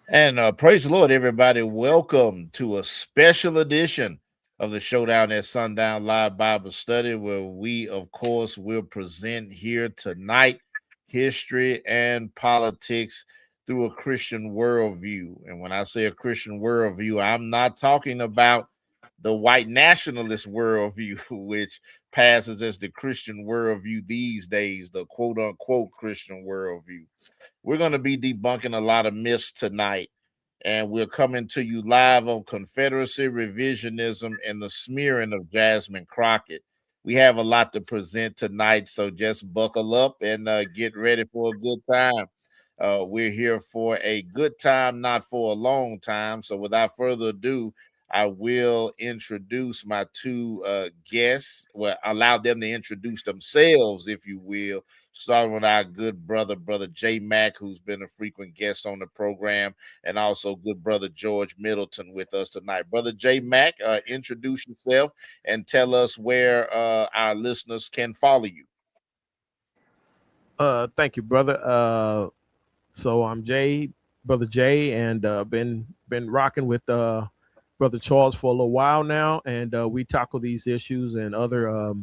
And praise the Lord, everybody. Welcome to a special edition of the Showdown at Sundown Live Bible Study, where we, of course, will present here tonight history and politics through a Christian worldview. And when I say a Christian worldview, I'm not talking about the white nationalist worldview, which passes as the Christian worldview these days, the quote unquote Christian worldview. We're going to be debunking a lot of myths tonight, and we're coming to you live on Confederacy, Revisionism, and the smearing of Jasmine Crockett. We have a lot to present tonight, so just buckle up and get ready for a good time. We're here for a good time, not for a long time. So, without further ado, I will introduce my two guests. Well, allow them to introduce themselves, if you will, starting with our good brother J Mac, who's been a frequent guest on the program, and also good brother George Middleton with us tonight. Brother J Mac, introduce yourself and tell us where our listeners can follow you. Thank you, brother. So I'm Jay, brother Jay, and been rocking with brother Charles for a little while now, and we tackle these issues and other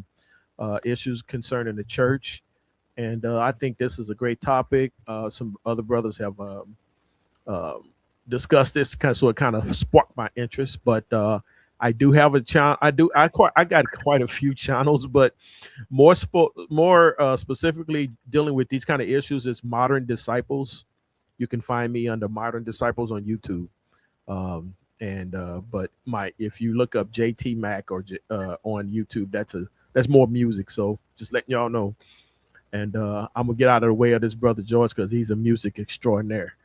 issues concerning the church. And I think this is a great topic. Some other brothers have uh, discussed this, so it kind of sparked my interest. But I do have a channel. I got quite a few channels, but more specifically dealing with these kind of issues is Modern Disciples. You can find me under Modern Disciples on YouTube. And but my if you look up JT Mac on YouTube, that's more music. So just letting y'all know. And I'm gonna get out of the way of this brother George because he's a music extraordinaire.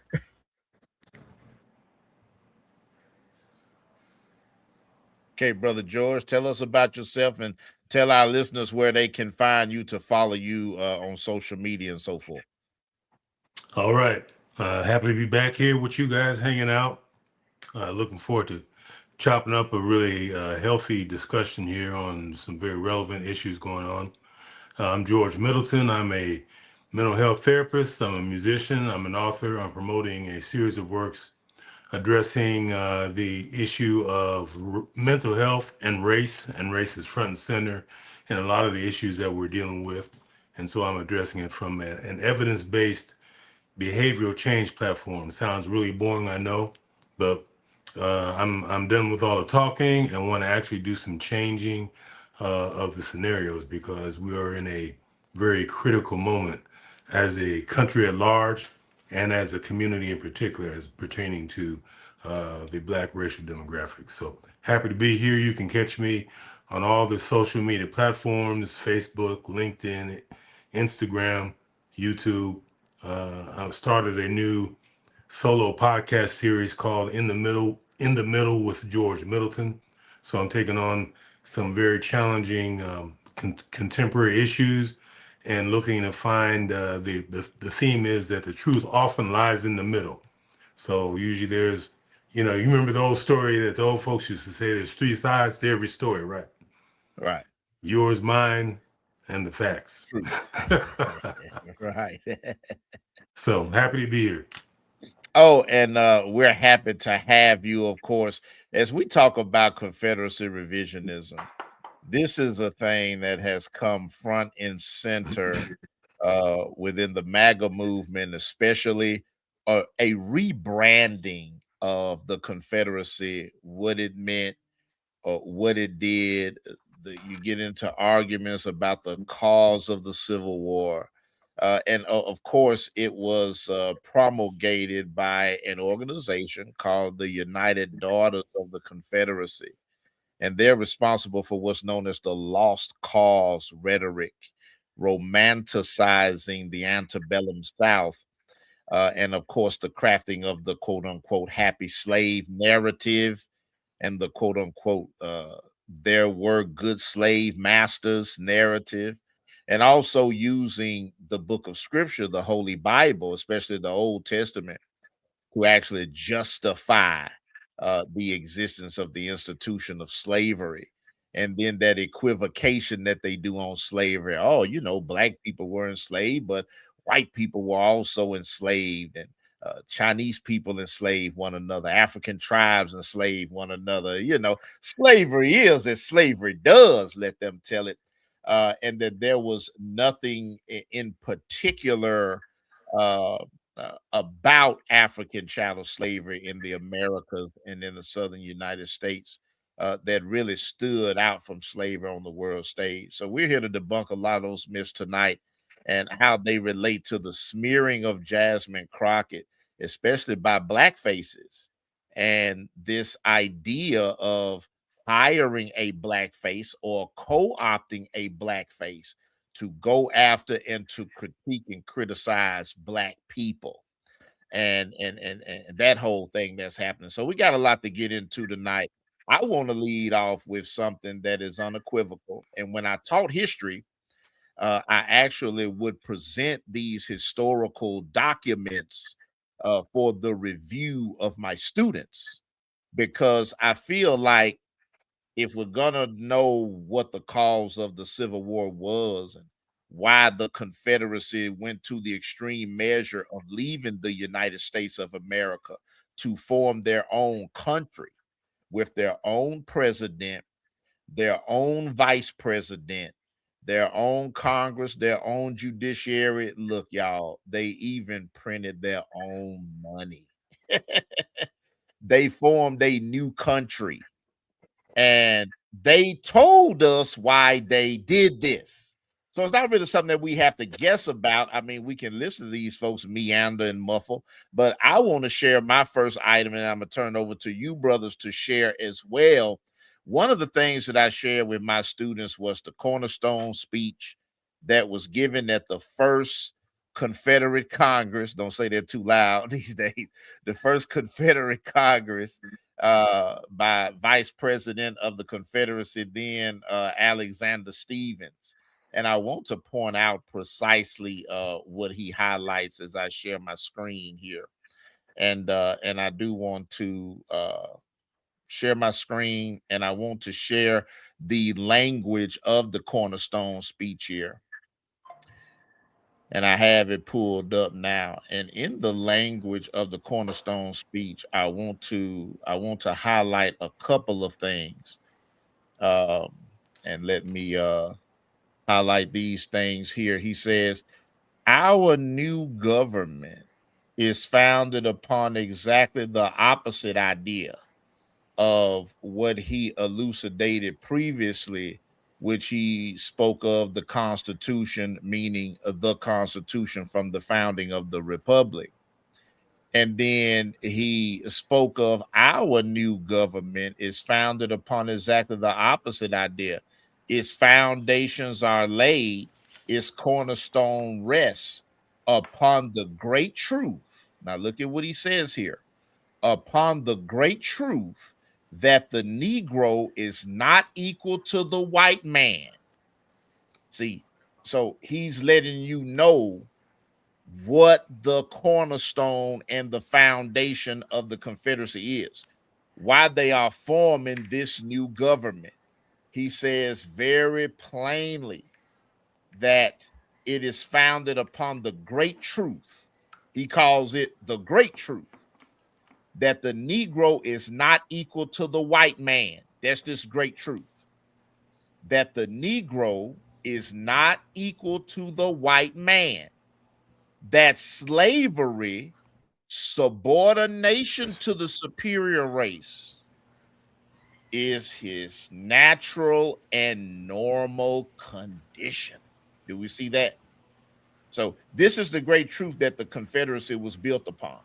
Okay, brother George, tell us about yourself and tell our listeners where they can find you to follow you on social media and so forth. All right. Happy to be back here with you guys hanging out. Looking forward to chopping up a really healthy discussion here on some very relevant issues going on. I'm George Middleton. I'm a mental health therapist. I'm a musician. I'm an author. I'm promoting a series of works addressing the issue of mental health and race is front and center in a lot of the issues that we're dealing with. And so I'm addressing it from an evidence-based behavioral change platform. Sounds really boring, I know, but I'm done with all the talking and want to actually do some changing of the scenarios because we are in a very critical moment as a country at large and as a community in particular as pertaining to the Black racial demographic. So happy to be here. You can catch me on all the social media platforms: Facebook, LinkedIn, Instagram, YouTube. I've started a new solo podcast series called In the Middle with George Middleton. So I'm taking on some very challenging contemporary issues and looking to find the theme is that the truth often lies in the middle. So usually there's, you remember the old story that the old folks used to say, there's three sides to every story, right? Right. Yours, mine, and the facts. True. Right. So happy to be here. Oh, and we're happy to have you, of course, as we talk about Confederacy revisionism. This is a thing that has come front and center within the MAGA movement, especially a rebranding of the Confederacy, what it meant, what it did. You get into arguments about the cause of the Civil War. And of course, it was promulgated by an organization called the United Daughters of the Confederacy. And they're responsible for what's known as the lost cause rhetoric, romanticizing the antebellum South. And of course, the crafting of the quote unquote happy slave narrative and the quote unquote there were good slave masters narrative, and also using the book of scripture, the Holy Bible, especially the Old Testament, to actually justify the existence of the institution of slavery. And then that equivocation that they do on slavery. Oh, black people were enslaved, but white people were also enslaved. And Chinese people enslave one another, African tribes enslave one another. Slavery is as slavery does, let them tell it. And that there was nothing in particular about African chattel slavery in the Americas and in the southern United States that really stood out from slavery on the world stage. So we're here to debunk a lot of those myths tonight and how they relate to the smearing of Jasmine Crockett, especially by black faces, and this idea of hiring a black face or co-opting a black face to go after and to critique and criticize black people, and that whole thing that's happening. So we got a lot to get into tonight. I want to lead off with something that is unequivocal. And when I taught history, I actually would present these historical documents for the review of my students, because I feel like if we're gonna know what the cause of the Civil War was and why the Confederacy went to the extreme measure of leaving the United States of America to form their own country with their own president, their own vice president, their own Congress, their own judiciary. Look, y'all, they even printed their own money. They formed a new country. And they told us why they did this. So it's not really something that we have to guess about. I mean, we can listen to these folks meander and muffle, but I want to share my first item, and I'm going to turn over to you, brothers, to share as well. One of the things that I shared with my students was the cornerstone speech that was given at the first Confederate Congress. Don't say that too loud these days. The first Confederate Congress by Vice President of the Confederacy, then Alexander Stephens. And I want to point out precisely what he highlights as I share my screen here. And I do want to share my screen, and I want to share the language of the cornerstone speech here. And I have it pulled up now. And in the language of the cornerstone speech, I want to highlight a couple of things. And let me highlight these things here. He says, our new government is founded upon exactly the opposite idea of what he elucidated previously, which he spoke of the Constitution, meaning the Constitution from the founding of the Republic. And then he spoke of our new government is founded upon exactly the opposite idea. Its foundations are laid, its cornerstone rests upon the great truth. Now, look at what he says here, upon the great truth that the Negro is not equal to the white man. See, so he's letting you know what the cornerstone and the foundation of the Confederacy is, why they are forming this new government. He says very plainly that it is founded upon the great truth. He calls it the great truth, that the Negro is not equal to the white man. That's this great truth. That the Negro is not equal to the white man. That slavery, subordination to the superior race, is his natural and normal condition. Do we see that? So this is the great truth that the Confederacy was built upon.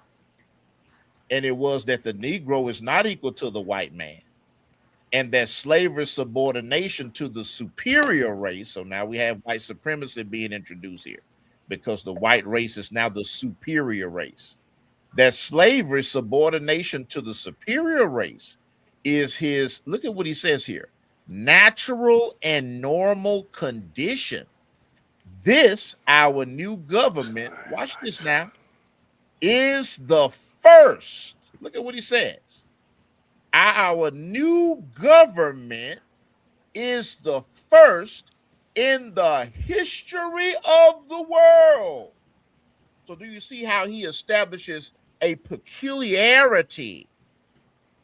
And it was that the Negro is not equal to the white man, and that slavery subordination to the superior race. So now we have white supremacy being introduced here, because the white race is now the superior race. That slavery subordination to the superior race is his, look at what he says here, natural and normal condition. This, our new government, watch this now, is the first. Look at what he says. Our new government is the first in the history of the world. So do you see how he establishes a peculiarity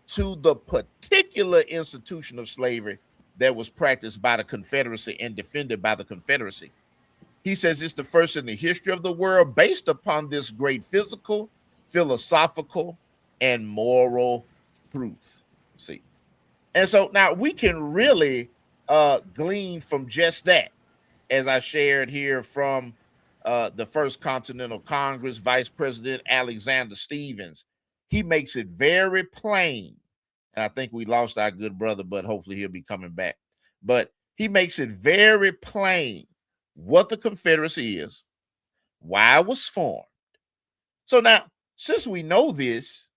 to the particular institution of slavery that was practiced by the Confederacy and defended by the Confederacy. He says it's the first in the history of the world based upon this great physical, philosophical, and moral truth. See, and so now we can really glean from just that, as I shared here from the First Continental Congress, Vice President Alexander Stevens. He makes it very plain. And I think we lost our good brother, but hopefully he'll be coming back. But he makes it very plain what the Confederacy is, why it was formed. So now, since we know this,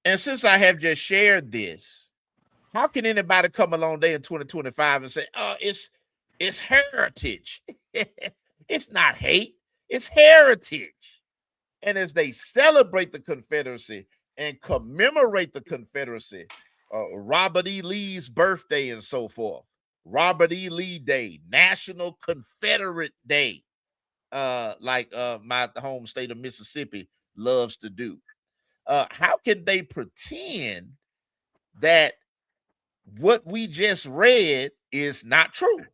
and since I have just shared this, how can anybody come along there in 2025 and say, oh, it's heritage? It's not hate, it's heritage. And as they celebrate the Confederacy and commemorate the Confederacy, Robert E. Lee's birthday and so forth, Robert E. Lee Day, National Confederate Day, like my home state of Mississippi loves to do. How can they pretend that what we just read is not true?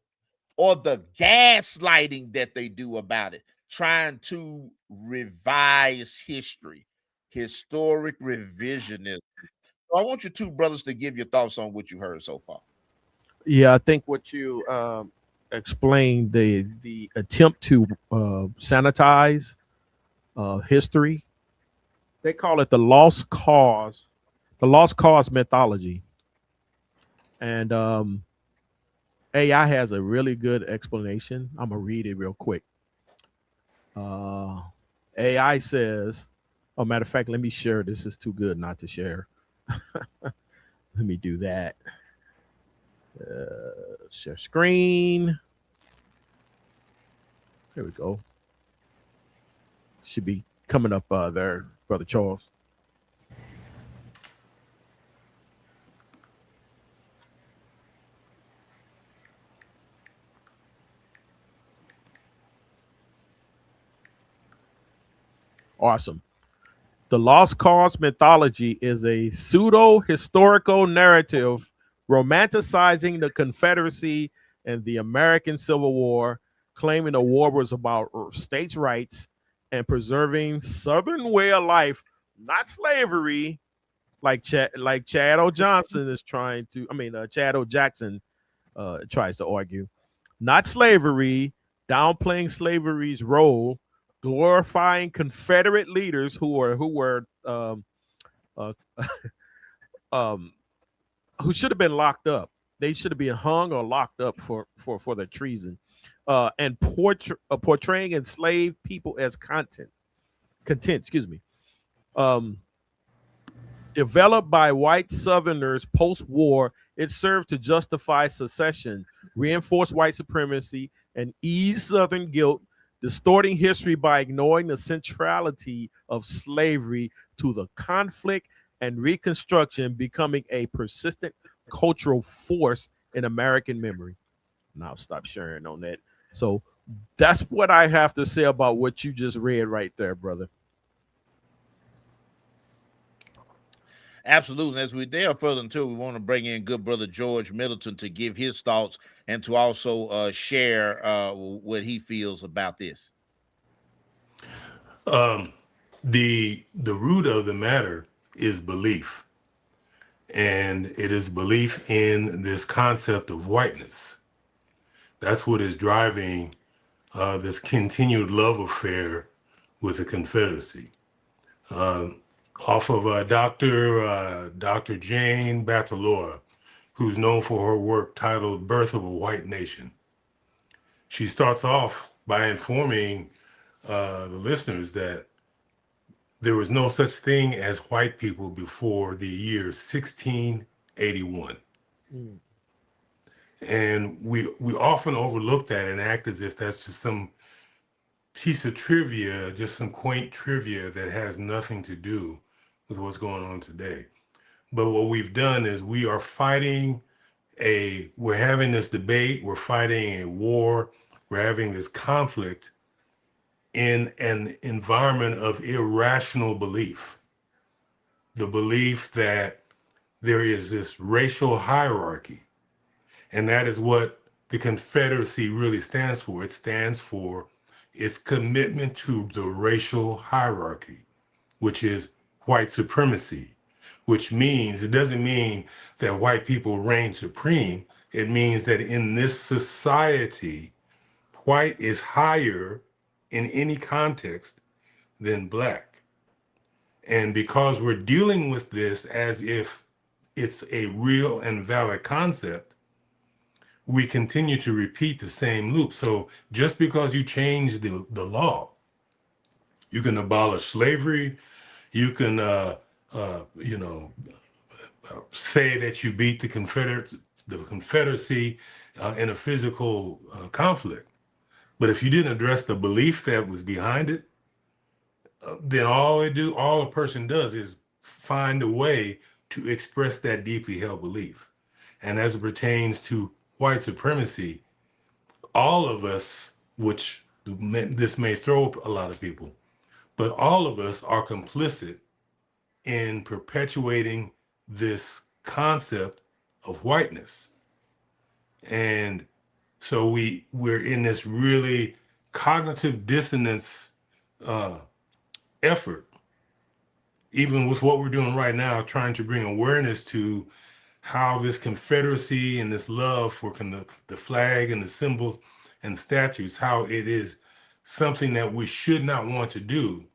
Or the gaslighting that they do about it, trying to revise history, historic revisionism. So I want you two brothers to give your thoughts on what you heard so far. Yeah, I think what you explained, the attempt to sanitize history, they call it the lost cause mythology. And AI has a really good explanation. I'm gonna read it real quick. AI says, oh, matter of fact, let me share. This is too good not to share. Let me do that. Share screen. There we go. Should be coming up there, Brother Charles. Awesome. The Lost Cause mythology is a pseudo-historical narrative romanticizing the Confederacy and the American Civil War, claiming the war was about states' rights and preserving Southern way of life, not slavery, like Chad O. Johnson is trying to. Chad O. Jackson tries to argue, not slavery, downplaying slavery's role, glorifying Confederate leaders who should have been locked up. They should have been hung or locked up for their treason, and portraying enslaved people as content. Excuse me. Developed by white Southerners post-war, it served to justify secession, reinforce white supremacy, and ease Southern guilt, distorting history by ignoring the centrality of slavery to the conflict and Reconstruction, becoming a persistent cultural force in American memory. And I'll stop sharing on that. So that's what I have to say about what you just read right there, brother. Absolutely. As we delve further into, we want to bring in good brother George Middleton to give his thoughts and to also share what he feels about this. The root of the matter is belief, and it is belief in this concept of whiteness. That's what is driving this continued love affair with the Confederacy. Off of Dr. Jane Batalora, who's known for her work titled Birth of a White Nation. She starts off by informing the listeners that there was no such thing as white people before the year 1681. Mm. And we often overlook that and act as if that's just some piece of trivia, just some quaint trivia that has nothing to do with what's going on today. But what we've done is we're having this debate, we're fighting a war, we're having this conflict in an environment of irrational belief. The belief that there is this racial hierarchy. And that is what the Confederacy really stands for. It stands for its commitment to the racial hierarchy, which is white supremacy, which means it doesn't mean that white people reign supreme. It means that in this society, white is higher in any context than black. And because we're dealing with this as if it's a real and valid concept, we continue to repeat the same loop. So just because you change the law, you can abolish slavery, you can, say that you beat the Confederacy in a physical conflict. But if you didn't address the belief that was behind it, then all a person does is find a way to express that deeply held belief. And as it pertains to white supremacy, all of us, which this may throw a lot of people, but all of us are complicit in perpetuating this concept of whiteness. And so we're in this really cognitive dissonance effort, even with what we're doing right now, trying to bring awareness to how this Confederacy and this love for the flag and the symbols and statues, how it is something that we should not want to do.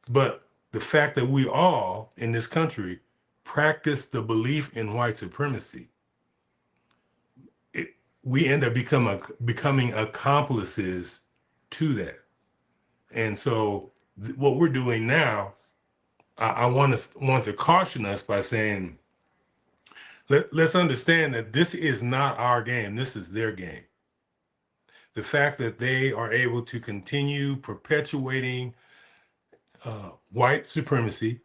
But the fact that we all in this country practice the belief in white supremacy, we end up becoming accomplices to that. And so what we're doing now, I want to caution us by saying, let's understand that this is not our game. This is their game. The fact that they are able to continue perpetuating white supremacy,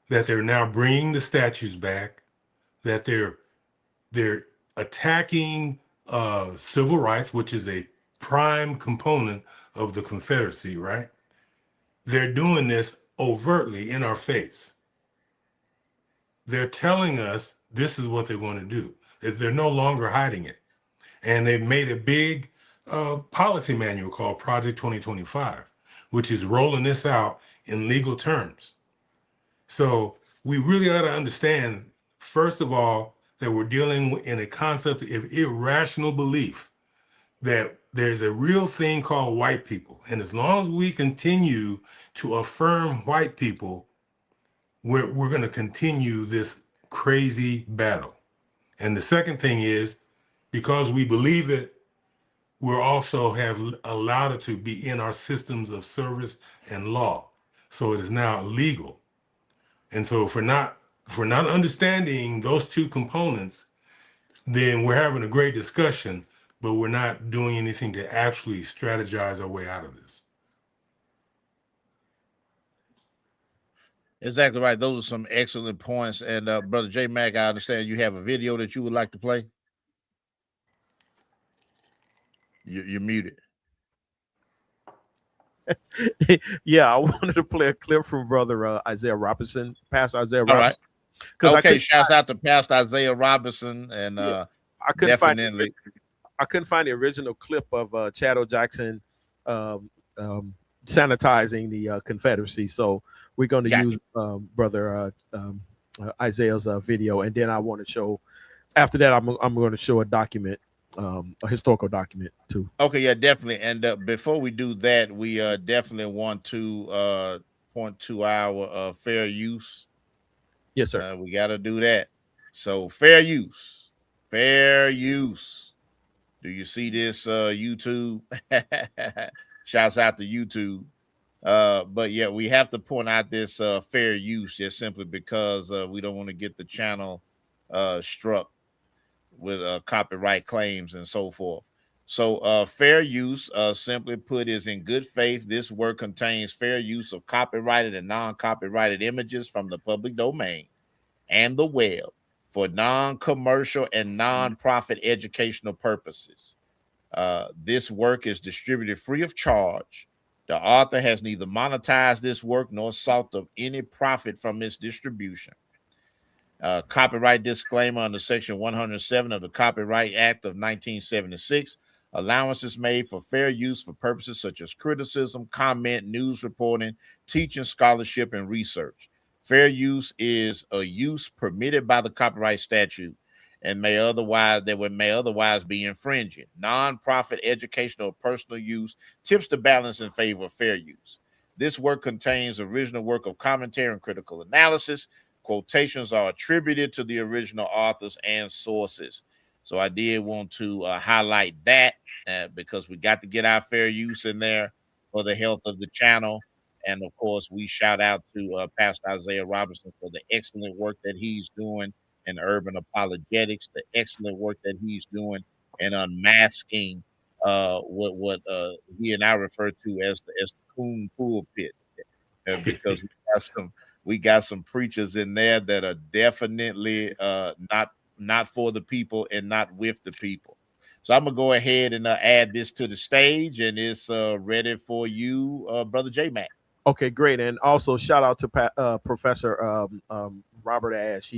that they're now bringing the statues back, that they're attacking civil rights, which is a prime component of the Confederacy, right? They're doing this overtly in our face. They're telling us this is what they're going to do. They're no longer hiding it. And they've made a big policy manual called Project 2025, which is rolling this out in legal terms. So we really ought to understand, first of all, that we're dealing in a concept of irrational belief, that there's a real thing called white people. And as long as we continue to affirm white people, we're going to continue this crazy battle. And the second thing is, because we believe it, we're also have allowed it to be in our systems of service and law. So it is now legal. And so if we're not understanding those two components, then we're having a great discussion, but we're not doing anything to actually strategize our way out of this. Exactly right. Those are some excellent points. And Brother J Mac, I understand you have a video that you would like to play. You're muted. Yeah, I wanted to play a clip from Brother Isaiah Robinson, Pastor Isaiah Robinson. All right. Okay, shouts out to Pastor Isaiah Robinson. And I couldn't definitely find the original clip of Chad Jackson sanitizing the Confederacy. So we're going to use Brother Isaiah's video, and then I want to show. After that, I'm going to show a document, a historical document too. Okay, yeah, definitely. And before we do that, we definitely want to point to our fair use. Yes, sir. We got to do that. So fair use. Do you see this YouTube? Shouts out to YouTube. But yeah, we have to point out this fair use just simply because we don't want to get the channel struck with copyright claims and so forth. So fair use, simply put, is in good faith. This work contains fair use of copyrighted and non-copyrighted images from the public domain and the web for non-commercial and non-profit educational purposes. This work is distributed free of charge The author has neither monetized this work nor sought any profit from its distribution. Copyright disclaimer under Section 107 of the Copyright Act of 1976. Allowance is made for fair use for purposes such as criticism, comment, news reporting, teaching, scholarship, and research. Fair use is a use permitted by the copyright statute and may otherwise be infringing. Non-profit, educational, or personal use tips the balance in favor of fair use. This work contains original work of commentary and critical analysis. Quotations are attributed to the original authors and sources. So I did want to highlight that because we got to get our fair use in there for the health of the channel. And of course, we shout out to Pastor Isaiah Robinson for the excellent work that he's doing in urban apologetics, the excellent work that he's doing in unmasking what he and I refer to as the coon pulpit, because we got some preachers in there that are definitely not for the people and not with the people. So I'm gonna go ahead and add this to the stage, and it's ready for you, Brother J Mac. Okay, great, and also shout out to Professor Robert Ash.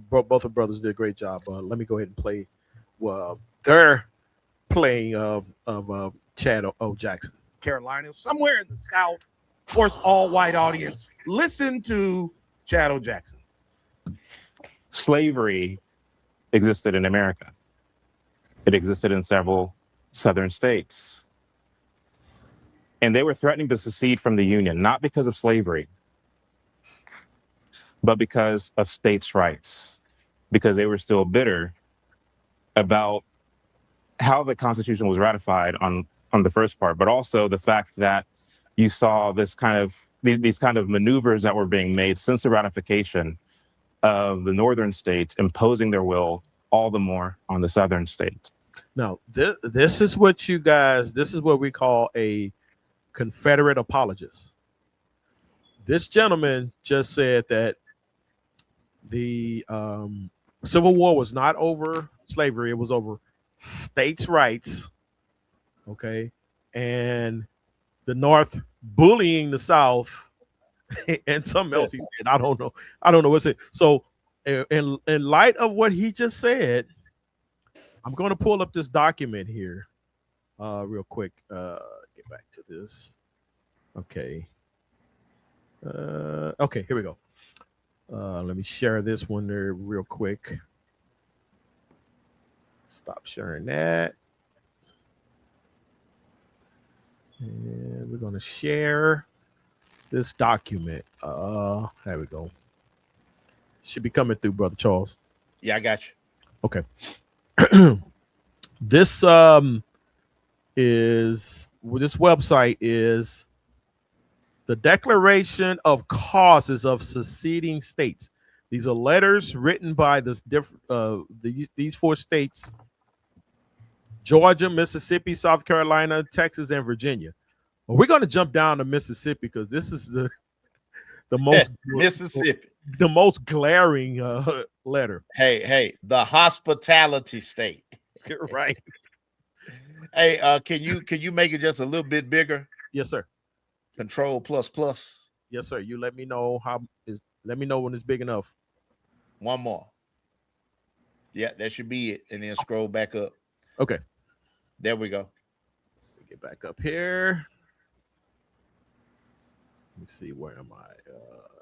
Both of brothers did a great job. Let me go ahead and play their playing of Chad O. Jackson. Carolina, somewhere in the South. Of course, all white audience. Listen to Chad O. Jackson. Slavery existed in America. It existed in several southern states. And they were threatening to secede from the Union, not because of slavery, but because of states' rights, because they were still bitter about how the Constitution was ratified on the first part, but also the fact that you saw these kind of maneuvers that were being made since the ratification of the northern states imposing their will all the more on the southern states. Now, this is what we call a Confederate apologist. This gentleman just said that the Civil War was not over slavery, it was over states' rights, okay, and the North bullying the South, and something else he said. I don't know what's it. So, in light of what he just said, I'm going to pull up this document here, real quick. Get back to this. Okay. Okay, here we go. Let me share this one there real quick. Stop sharing that. And we're going to share this document. There we go. Should be coming through, Brother Charles. Yeah, I got you. Okay. This website is the Declaration of Causes of Seceding States. These are letters written by these four states: Georgia, Mississippi, South Carolina, Texas, and Virginia. Well, we're going to jump down to Mississippi because this is the most Mississippi, the most glaring letter. Hey, the hospitality state. Right. Hey, can you make it just a little bit bigger? Yes, sir. Control plus. Yes, sir. You let me know let me know when it's big enough. One more. Yeah, that should be it. And then scroll back up. Okay. There we go. Get back up here. Let me see, where am I?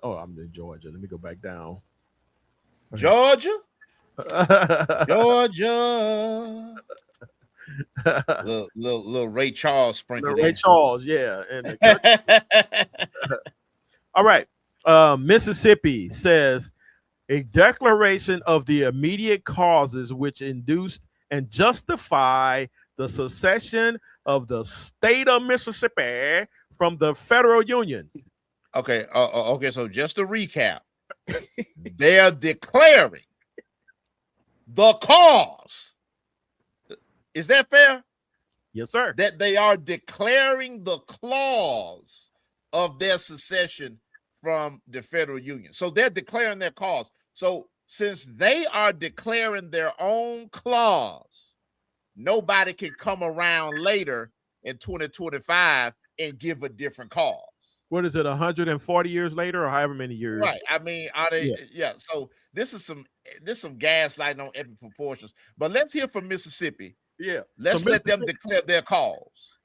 I'm in Georgia. Let me go back down. Georgia. Georgia. little Ray Charles sprinkled Ray in. Charles, yeah. All right. Mississippi says a declaration of the immediate causes which induced and justify the secession of the state of Mississippi from the federal union. Okay. Okay. So just to recap, they are declaring the cause. Is that fair? Yes, sir. That they are declaring the clause of their secession from the federal union. So they're declaring their cause. So since they are declaring their own clause, nobody can come around later in 2025 and give a different cause. What is it, 140 years later or however many years? Right. I mean, are they? Yeah. So this is some gaslighting on epic proportions. But let's hear from Mississippi. Yeah. Let's let them declare their cause.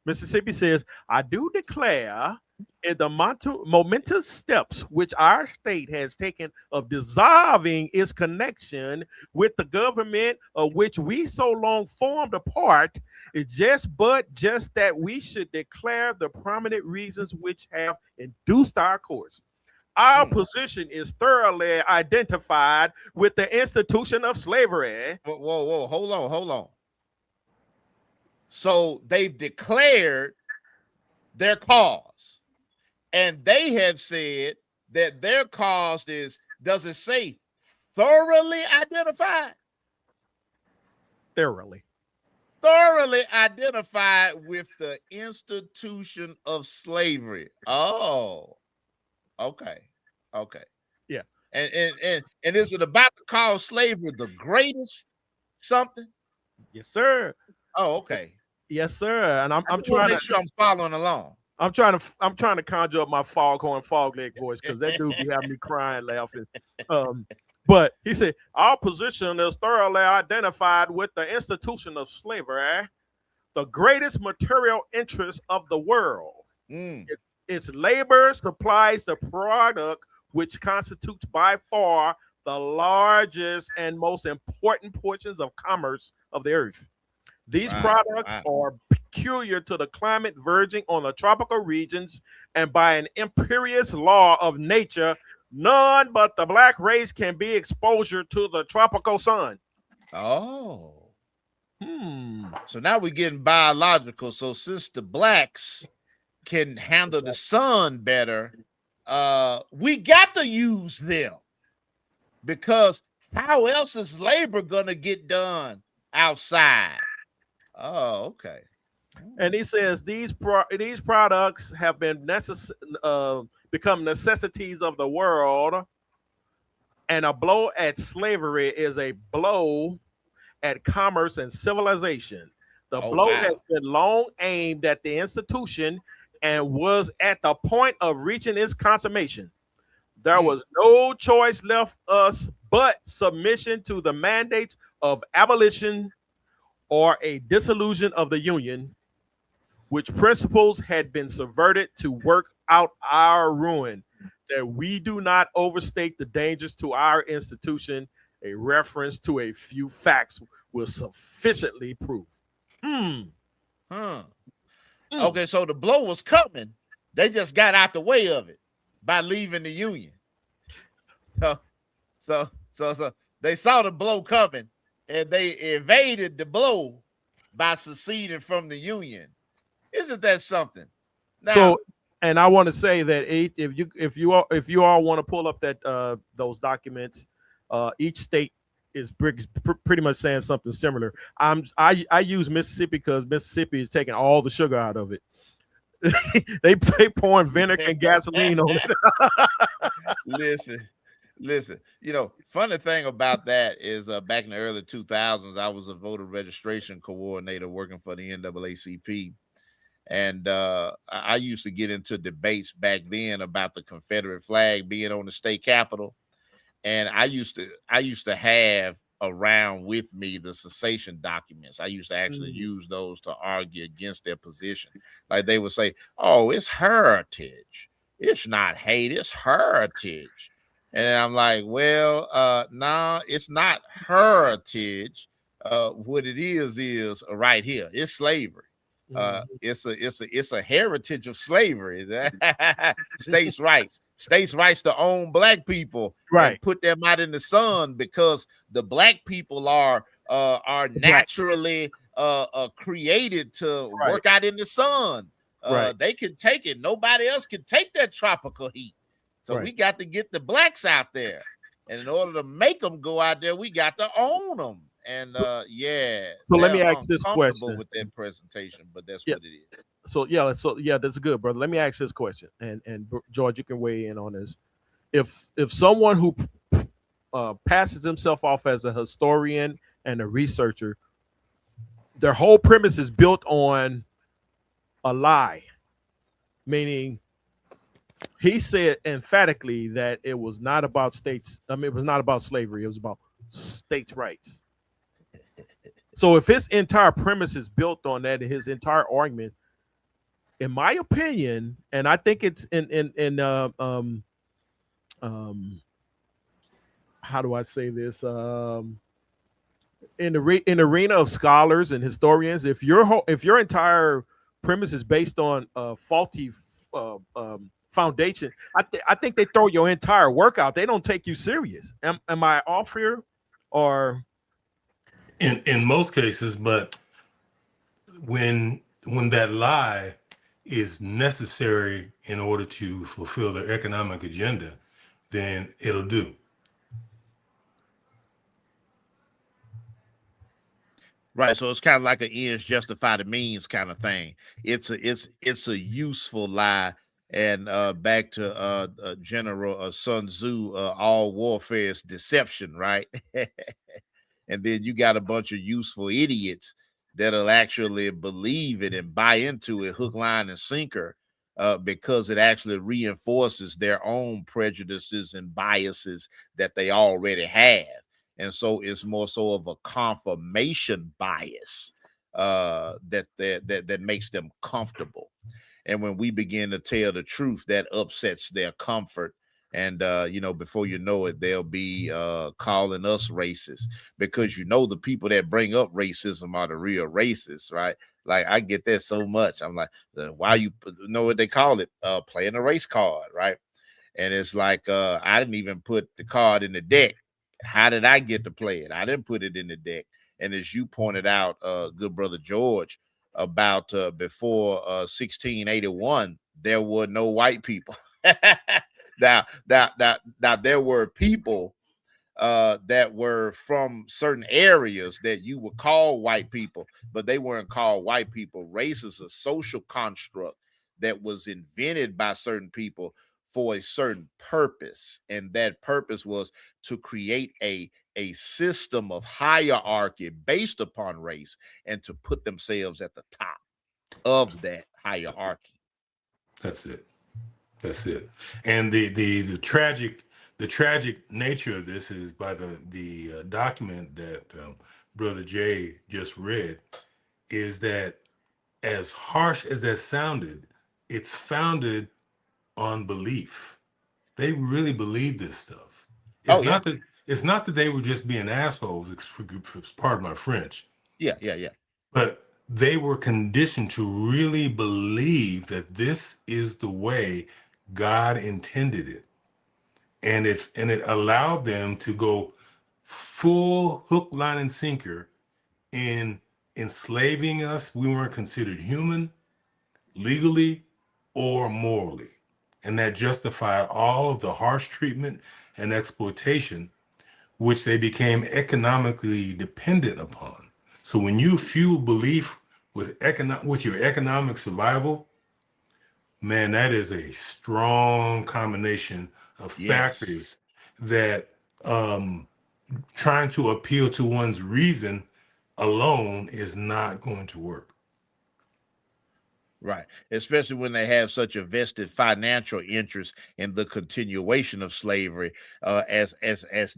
Mississippi says, I do declare in the momentous steps which our state has taken of dissolving its connection with the government of which we so long formed a part, it's just that we should declare the prominent reasons which have induced our course. Our position is thoroughly identified with the institution of slavery. Whoa, hold on. So they've declared their cause, and they have said that their cause is, does it say thoroughly identified? Thoroughly identified with the institution of slavery. Oh, okay. Yeah. And is it about to call slavery the greatest something? Yes, sir. Oh, okay. Yes, sir. And I'm trying to make sure I'm following along. I'm trying to conjure up my foghorn fog leg voice because that dude be having me crying, laughing. But he said, our position is thoroughly identified with the institution of slavery, the greatest material interest of the world. Its labor supplies the product which constitutes by far the largest and most important portions of commerce of the earth. These products are peculiar to the climate verging on the tropical regions, and by an imperious law of nature, none but the black race can be exposure to the tropical sun. Oh. So now we're getting biological. So since the blacks can handle the sun better, we got to use them, because how else is labor gonna get done outside? Oh, okay. And he says these products have been become necessities of the world, and a blow at slavery is a blow at commerce and civilization. The blow has been long aimed at the institution and was at the point of reaching its consummation. There was no choice left us but submission to the mandates of abolition or a dissolution of the Union, which principles had been subverted to work out our ruin, that we do not overstate the dangers to our institution. A reference to a few facts will sufficiently prove. Okay, so the blow was coming. They just got out the way of it by leaving the Union. So they saw the blow coming, and they evaded the blow by seceding from the Union. Isn't that something? Now, and I want to say that if you all want to pull up that those documents, each state is pretty much saying something similar. I use Mississippi because Mississippi is taking all the sugar out of it. they pouring vinegar and gasoline on it. Listen, funny thing about that is back in the early 2000s, I was a voter registration coordinator working for the NAACP. And I used to get into debates back then about the Confederate flag being on the state capitol. And I used to have around with me the cessation documents. I used to actually use those to argue against their position. Like they would say, oh, it's heritage. It's not hate, it's heritage. And I'm like, well, no, it's not heritage. What it is right here. It's slavery. It's a heritage of slavery. States' rights to own black people, right? And put them out in the sun, because the black people are naturally created to work out in the sun. They can take it. Nobody else can take that tropical heat. So we got to get the blacks out there, and in order to make them go out there, we got to own them. And so let me ask this question with that presentation, but that's what it is. So that's good, brother. Let me ask this question, and George, you can weigh in on this. If someone who passes himself off as a historian and a researcher, their whole premise is built on a lie, meaning he said emphatically that it was not about states. I mean, it was not about slavery. It was about states' rights. So if his entire premise is built on that, his entire argument, in my opinion, and I think it's in how do I say this? In the arena of scholars and historians, if your entire premise is based on a faulty foundation, I think they throw your entire work out. They don't take you serious. Am I off here? Or in most cases, but when that lie is necessary in order to fulfill their economic agenda, then it'll do. Right. So it's kind of like an ends justify the means kind of thing. It's a useful lie. And back to General Sun Tzu, all warfare is deception, right? And then you got a bunch of useful idiots that'll actually believe it and buy into it hook, line, and sinker, because it actually reinforces their own prejudices and biases that they already have. And so it's more so of a confirmation bias that makes them comfortable. And when we begin to tell the truth, that upsets their comfort. And before you know it, they'll be calling us racist, because the people that bring up racism are the real racists, right? Like, I get that so much. I'm like, why you know what they call it? Playing a race card, right? And it's like, I didn't even put the card in the deck. How did I get to play it? I didn't put it in the deck. And as you pointed out, good brother George, about before 1681, there were no white people. Now, there were people that were from certain areas that you would call white people, but they weren't called white people. Race is a social construct that was invented by certain people for a certain purpose, and that purpose was to create a system of hierarchy based upon race and to put themselves at the top of that hierarchy. That's it. And the tragic nature of this is by the document that Brother Jay just read, is that as harsh as that sounded, it's founded on belief. They really believe this stuff. It's not that they were just being assholes, pardon my French. Yeah. But they were conditioned to really believe that this is the way God intended it. And it allowed them to go full hook, line, and sinker in enslaving us. We weren't considered human, legally, or morally. And that justified all of the harsh treatment and exploitation, which they became economically dependent upon. So when you fuel belief with your economic survival, man, that is a strong combination of factors that trying to appeal to one's reason alone is not going to work. Right. Especially when they have such a vested financial interest in the continuation of slavery, as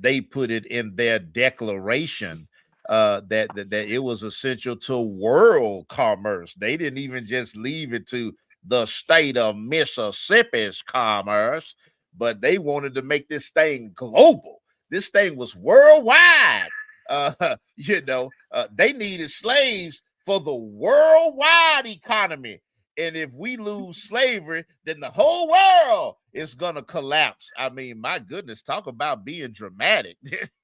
they put it in their declaration, that it was essential to world commerce. They didn't even just leave it to the state of Mississippi's commerce, but they wanted to make this thing global. This thing was worldwide. They needed slaves for the worldwide economy. And if we lose slavery, then the whole world is going to collapse. I mean, my goodness, talk about being dramatic.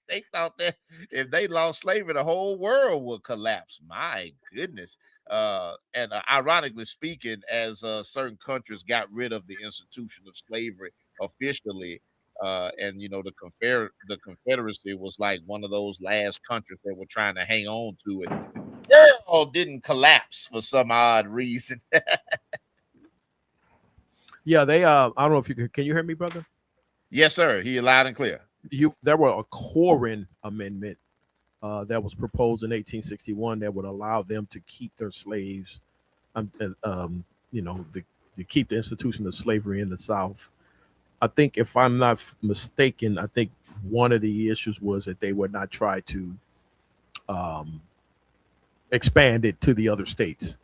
They thought that if they lost slavery, the whole world would collapse. My goodness. And ironically speaking, as certain countries got rid of the institution of slavery officially, and the Confederacy was like one of those last countries that were trying to hang on to it. The world didn't collapse for some odd reason. yeah, they I don't know if can you hear me, brother? Yes, sir. He loud and clear. There were a Corrin amendment that was proposed in 1861 that would allow them to keep their slaves, the keep the institution of slavery in the South. I think, if I'm not mistaken, I think one of the issues was that they would not try to expand it to the other states.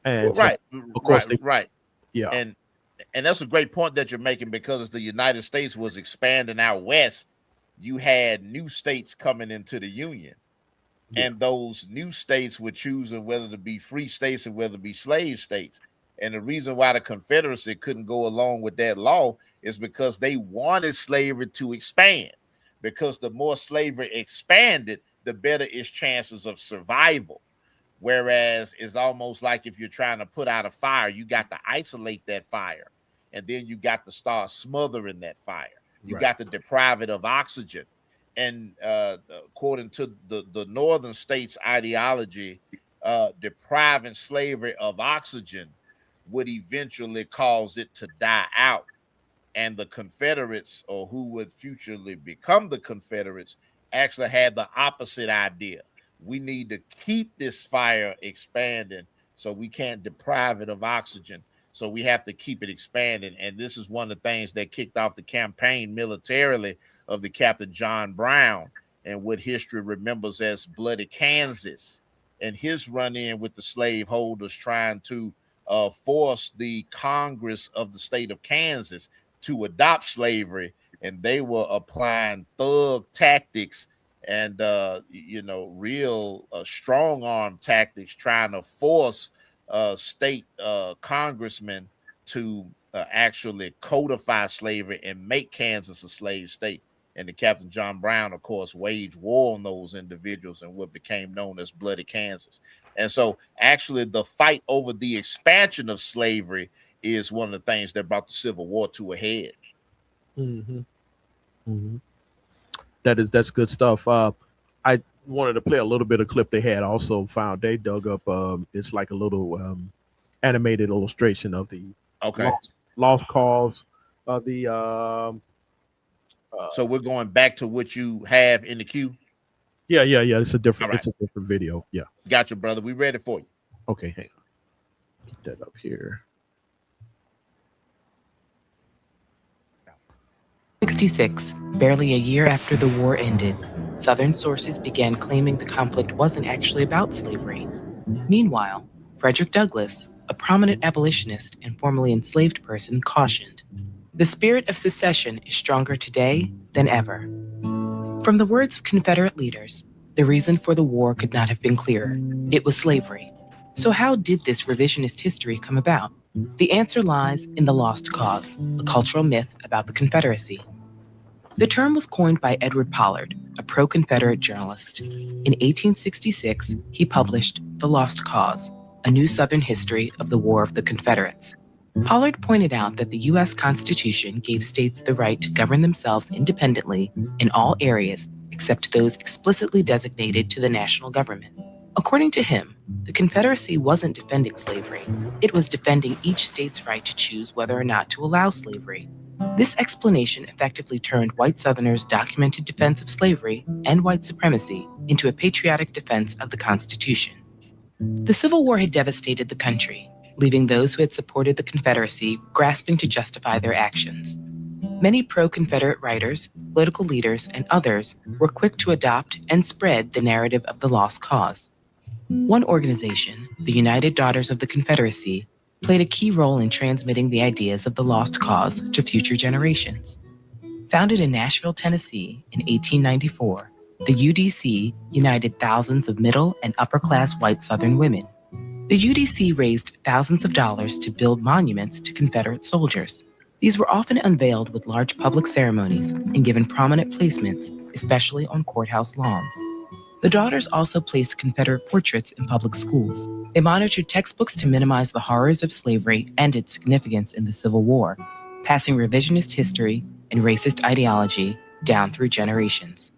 And Right, of course, right. Yeah. And that's a great point that you're making, because as the United States was expanding out west, you had new states coming into the Union. Yeah. And those new states were choosing whether to be free states and whether to be slave states. And the reason why the Confederacy couldn't go along with that law is because they wanted slavery to expand. Because the more slavery expanded, the better its chances of survival. Whereas it's almost like if you're trying to put out a fire, you got to isolate that fire. And then you got to start smothering that fire. You got to deprive it of oxygen. And according to the northern states' ideology, depriving slavery of oxygen would eventually cause it to die out. And the Confederates, or who would futurely become the Confederates, actually had the opposite idea. We need to keep this fire expanding, so we can't deprive it of oxygen. So we have to keep it expanding. And this is one of the things that kicked off the campaign militarily of the Captain John Brown, and what history remembers as Bloody Kansas, and his run-in with the slaveholders trying to force the Congress of the state of Kansas to adopt slavery. And they were applying thug tactics and real strong arm tactics, trying to force state congressmen to actually codify slavery and make Kansas a slave state. And the Captain John Brown, of course, waged war on those individuals in what became known as Bloody Kansas. And so actually the fight over the expansion of slavery is one of the things that brought the Civil War to a head. Mm-hmm. Mm-hmm. That's good stuff. I wanted to play a little bit of clip they had also found. They dug up, it's like a little animated illustration of the lost cause of the so we're going back to what you have in the queue. Yeah. It's a different video. Yeah. Gotcha, brother. We ready for you. Okay, hang on. Get that up here. 1966, barely a year after the war ended, Southern sources began claiming the conflict wasn't actually about slavery. Meanwhile, Frederick Douglass, a prominent abolitionist and formerly enslaved person, cautioned, "The spirit of secession is stronger today than ever." From the words of Confederate leaders, the reason for the war could not have been clearer. It was slavery. So how did this revisionist history come about? The answer lies in the lost cause, a cultural myth about the Confederacy. The term was coined by Edward Pollard, a pro-Confederate journalist. In 1866, he published The Lost Cause, a new Southern history of the War of the Confederates. Pollard pointed out that the U.S. Constitution gave states the right to govern themselves independently in all areas except those explicitly designated to the national government. According to him, the Confederacy wasn't defending slavery. It was defending each state's right to choose whether or not to allow slavery. This explanation effectively turned white Southerners' documented defense of slavery and white supremacy into a patriotic defense of the Constitution. The Civil War had devastated the country, leaving those who had supported the Confederacy grasping to justify their actions. Many pro-Confederate writers, political leaders, and others were quick to adopt and spread the narrative of the lost cause. One organization, the United Daughters of the Confederacy, played a key role in transmitting the ideas of the lost cause to future generations. Founded in Nashville, Tennessee in 1894, the UDC united thousands of middle and upper-class white Southern women. The UDC raised thousands of dollars to build monuments to Confederate soldiers. These were often unveiled with large public ceremonies and given prominent placements, especially on courthouse lawns. The Daughters also placed Confederate portraits in public schools. They monitored textbooks to minimize the horrors of slavery and its significance in the Civil War, passing revisionist history and racist ideology down through generations.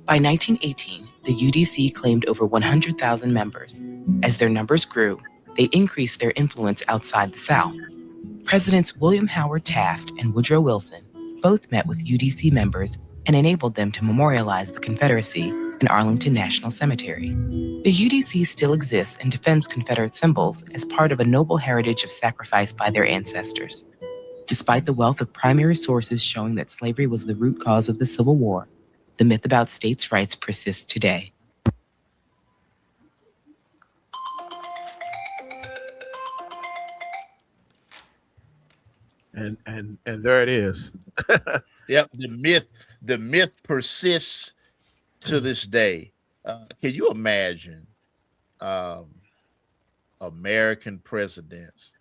By 1918, the UDC claimed over 100,000 members. As their numbers grew, they increased their influence outside the South. Presidents William Howard Taft and Woodrow Wilson both met with UDC members and enabled them to memorialize the Confederacy and Arlington National Cemetery. The UDC still exists and defends Confederate symbols as part of a noble heritage of sacrifice by their ancestors. Despite the wealth of primary sources showing that slavery was the root cause of the Civil War, the myth about states' rights persists today. And there it is. Yep, the myth persists to this day. Can you imagine American presidents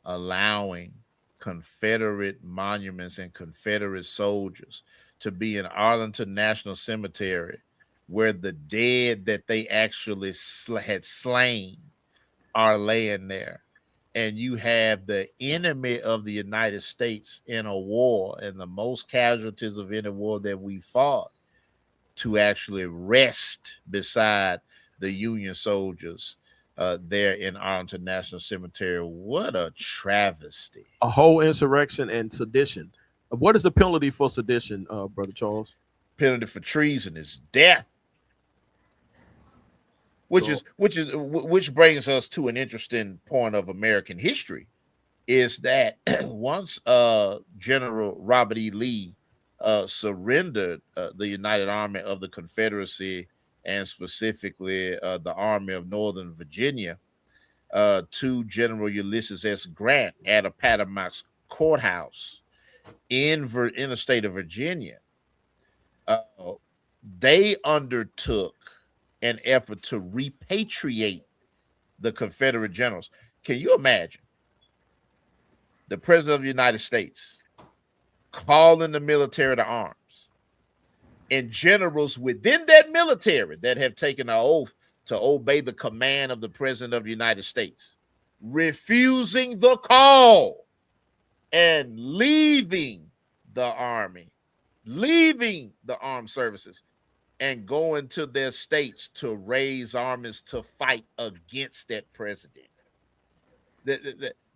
allowing Confederate monuments and Confederate soldiers to be in Arlington National Cemetery, where the dead that they actually had slain are laying there? And you have the enemy of the United States in a war, and the most casualties of any war that we fought, to actually rest beside the Union soldiers there in Arlington National Cemetery. What a travesty. A whole insurrection and sedition. What is the penalty for sedition, Brother Charles? Penalty for treason is death. Which brings us to an interesting point of American history, is that once General Robert E. Lee surrendered the United Army of the Confederacy, and specifically the Army of Northern Virginia, to General Ulysses S. Grant at Appomattox Courthouse in the state of Virginia, they undertook an effort to repatriate the Confederate generals. Can you imagine the President of the United States calling the military to arms, and generals within that military that have taken an oath to obey the command of the President of the United States refusing the call and leaving the army, leaving the armed services, and going to their states to raise armies to fight against that president?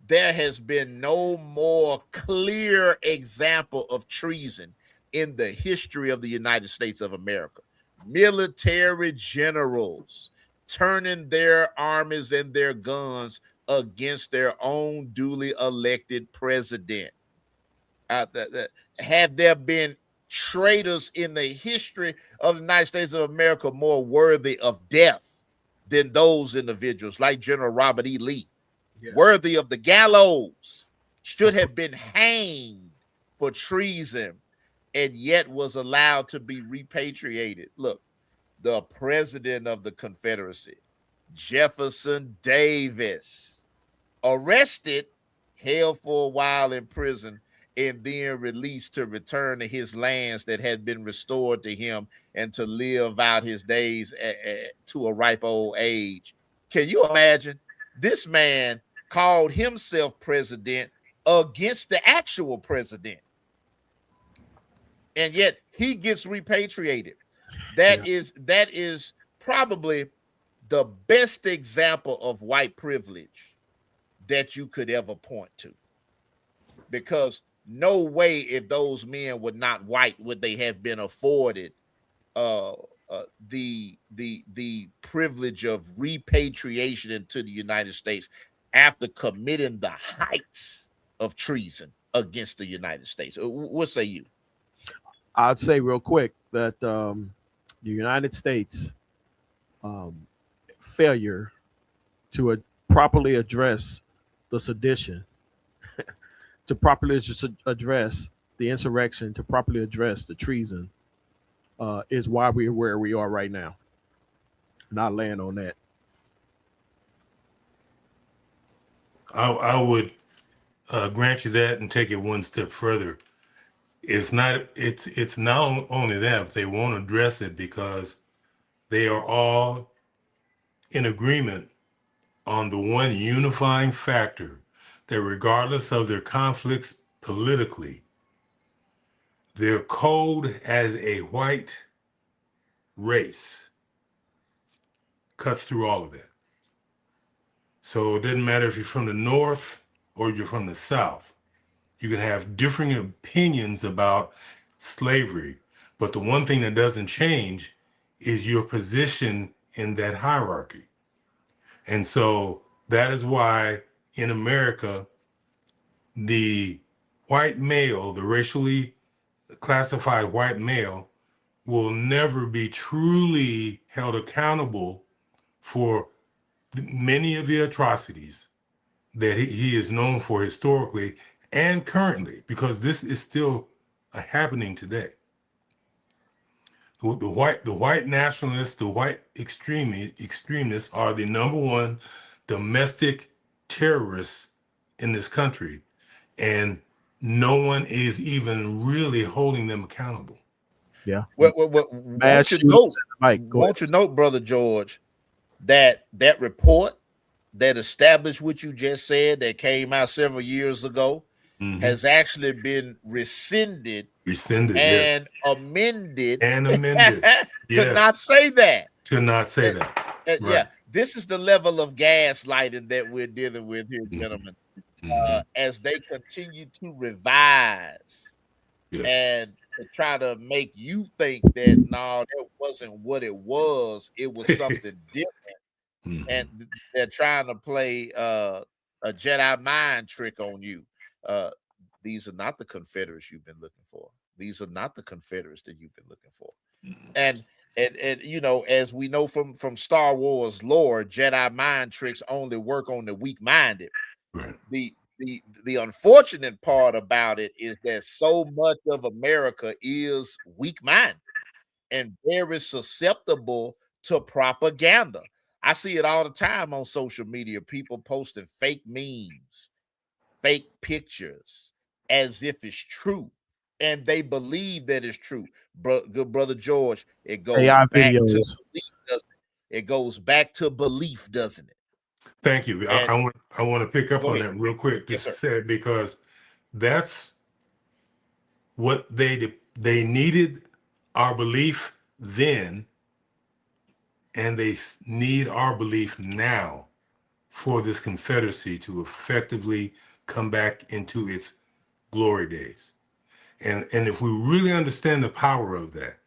There has been no more clear example of treason in the history of the United States of America. Military generals turning their armies and their guns against their own duly elected president. Have there been traitors in the history of the United States of America more worthy of death than those individuals like General Robert E. Lee? Yes. Worthy of the gallows, should have been hanged for treason, and yet was allowed to be repatriated. Look, the president of the Confederacy, Jefferson Davis, arrested, held for a while in prison, and then released to return to his lands that had been restored to him and to live out his days to a ripe old age. Can you imagine? This man called himself president against the actual president, and yet he gets repatriated. That is probably the best example of white privilege that you could ever point to, because no way, if those men were not white, would they have been afforded the privilege of repatriation into the United States after committing the heights of treason against the United States. What say you? I'd say real quick that the United States failure to properly address the sedition, to properly address the insurrection, to properly address the treason, is why we're where we are right now. And I'll land on that. I would grant you that and take it one step further. It's not only that, but they won't address it because they are all in agreement on the one unifying factor, that regardless of their conflicts politically, their code as a white race cuts through all of that. So it doesn't matter if you're from the North or you're from the South. You can have differing opinions about slavery, but the one thing that doesn't change is your position in that hierarchy. And so that is why in America, the white male, the racially classified white male, will never be truly held accountable for many of the atrocities that he is known for historically and currently, because this is still happening today. The white nationalists, the white extremists are the number one domestic terrorists in this country, and no one is even really holding them accountable. Yeah. Won't you note, Brother George, that report that established what you just said that came out several years ago has actually been rescinded and yes. amended to yes. not say that. To not say that. Right. Yeah, this is the level of gaslighting that we're dealing with here, gentlemen. As they continue to revise and to try to make you think that no, that wasn't what it was something different. And they're trying to play a Jedi mind trick on you. These are not the Confederates you've been looking for. These are not the Confederates that you've been looking for. And you know, as we know from Star Wars lore, Jedi mind tricks only work on the weak-minded. Right. The unfortunate part about it is that so much of America is weak-minded and very susceptible to propaganda. I see it all the time on social media, people posting fake memes, fake pictures as if it's true. And they believe that it's true. Good brother George, it goes back to belief, doesn't it? It goes back to belief, doesn't it? Thank you. I want to pick up on that real quick. Yes, just said, because that's what they needed our belief then, and they need our belief now for this Confederacy to effectively come back into its glory days. And if we really understand the power of that,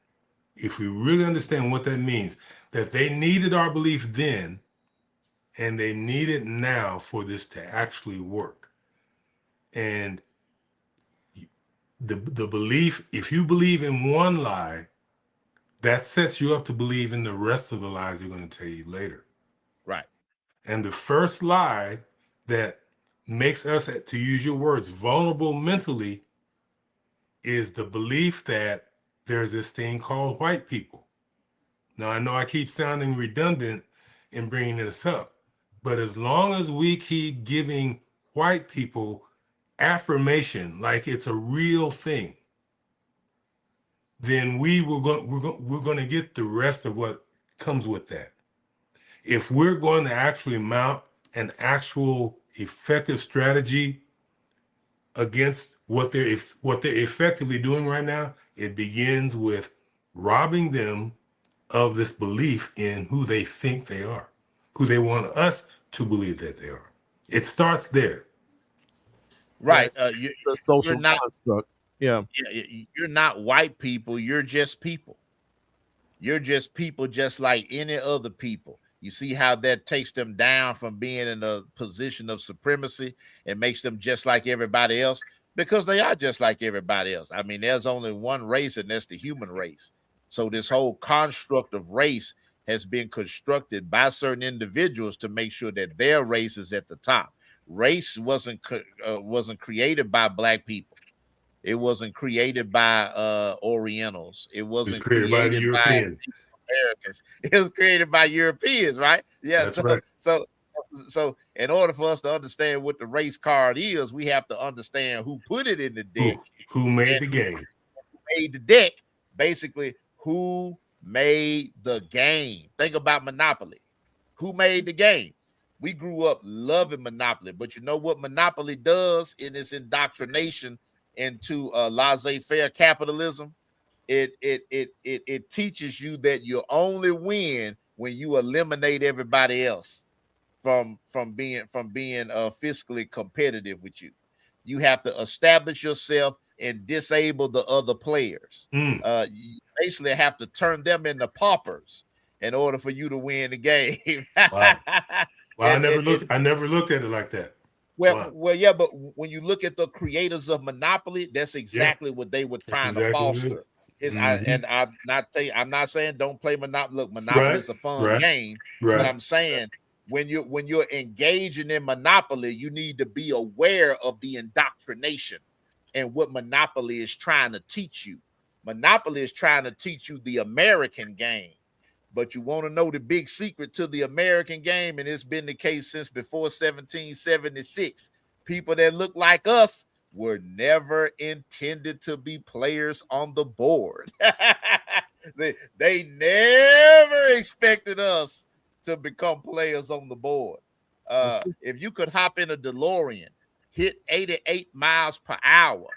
if we really understand what that means, that they needed our belief then, and they need it now for this to actually work. And the belief, if you believe in one lie, that sets you up to believe in the rest of the lies they're going to tell you later. Right. And the first lie that makes us, to use your words, vulnerable mentally is the belief that there's this thing called white people. Now, I know I keep sounding redundant in bringing this up, but as long as we keep giving white people affirmation like it's a real thing, then we're going to get the rest of what comes with that. If we're going to actually mount an actual effective strategy against what they're effectively doing right now, it begins with robbing them of this belief in who they think they are, who they want us to believe that they are. It starts there. Right. The social construct. Yeah. You're not white people. You're just people. You're just people just like any other people. You see how that takes them down from being in a position of supremacy and makes them just like everybody else, because they are just like everybody else. I mean, there's only one race, and that's the human race. So this whole construct of race has been constructed by certain individuals to make sure that their race is at the top. Race wasn't created by black people. It wasn't created by Orientals. It wasn't created by Europeans. It was created by Europeans, right? Yeah. That's right. So in order for us to understand what the race card is, we have to understand who put it in the deck. Who made the game. Who made the deck. Basically, who made the game. Think about Monopoly. Who made the game? We grew up loving Monopoly, but you know what Monopoly does in its indoctrination into laissez-faire capitalism? It teaches you that you only win when you eliminate everybody else from being fiscally competitive with you. You have to establish yourself. and disable the other players. You basically have to turn them into paupers in order for you to win the game. Wow. Well, I never looked at it like that. Well, yeah, but when you look at the creators of Monopoly, that's exactly what they were trying to foster. I'm not saying don't play Monopoly. Look, Monopoly is a fun game, but I'm saying when you're engaging in Monopoly, you need to be aware of the indoctrination and what Monopoly is trying to teach you. Monopoly is trying to teach you the American game. But you want to know the big secret to the American game, and it's been the case since before 1776. People that look like us were never intended to be players on the board. they never expected us to become players on the board. If you could hop in a DeLorean, hit 88 miles per hour,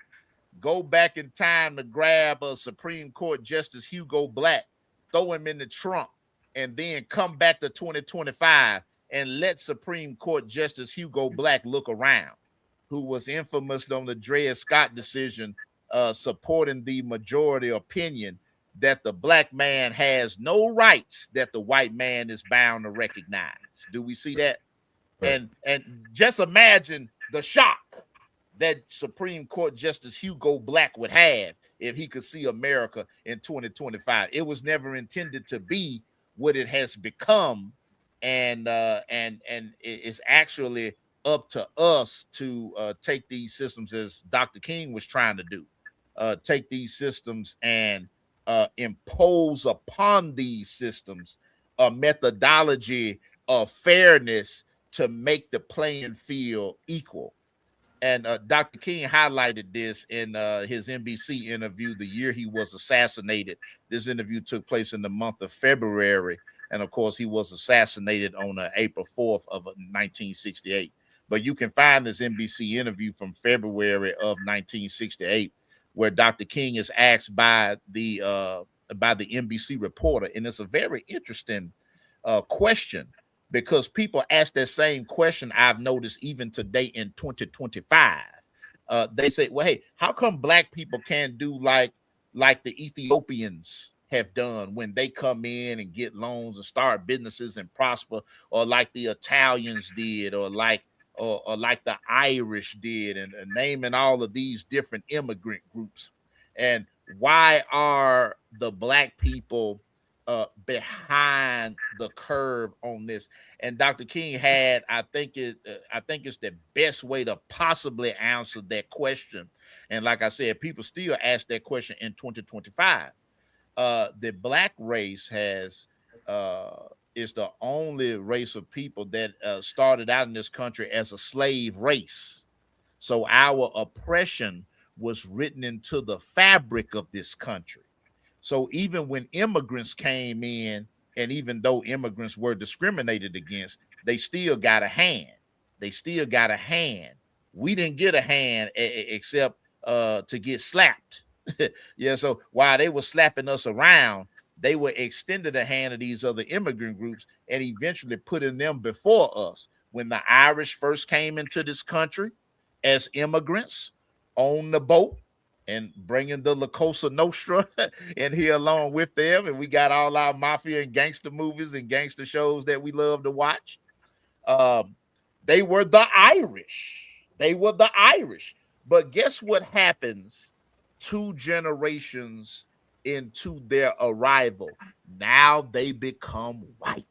go back in time to grab a Supreme Court Justice Hugo Black, throw him in the trunk, and then come back to 2025 and let Supreme Court Justice Hugo Black look around, who was infamous on the Dred Scott decision, supporting the majority opinion that the black man has no rights that the white man is bound to recognize. Do we see that? Right. And just imagine the shock that Supreme Court Justice Hugo Black would have if he could see America in 2025. It was never intended to be what it has become, and it's actually up to us to take these systems, as Dr. King was trying to do, take these systems and impose upon these systems a methodology of fairness to make the playing field equal. And Dr. King highlighted this in his NBC interview the year he was assassinated. This interview took place in the month of February. And of course, he was assassinated on April 4th of 1968. But you can find this NBC interview from February of 1968, where Dr. King is asked by the NBC reporter. And it's a very interesting question, because people ask that same question, I've noticed even today in 2025. They say, well, hey, how come black people can't do like the Ethiopians have done when they come in and get loans and start businesses and prosper, or like the Italians did, or like the Irish did, and naming all of these different immigrant groups? And why are the black people behind the curve on this? And Dr. King had, I think it's the best way to possibly answer that question. And like I said, people still ask that question in 2025. The black race is the only race of people that started out in this country as a slave race. So our oppression was written into the fabric of this country. So even when immigrants came in, and even though immigrants were discriminated against, they still got a hand. They still got a hand. We didn't get a hand except to get slapped. Yeah, so while they were slapping us around, they were extended a hand of these other immigrant groups and eventually putting them before us. When the Irish first came into this country as immigrants on the boat, and bringing the La Cosa Nostra in here along with them. And we got all our mafia and gangster movies and gangster shows that we love to watch. They were the Irish. But guess what happens 2 generations into their arrival? Now they become white.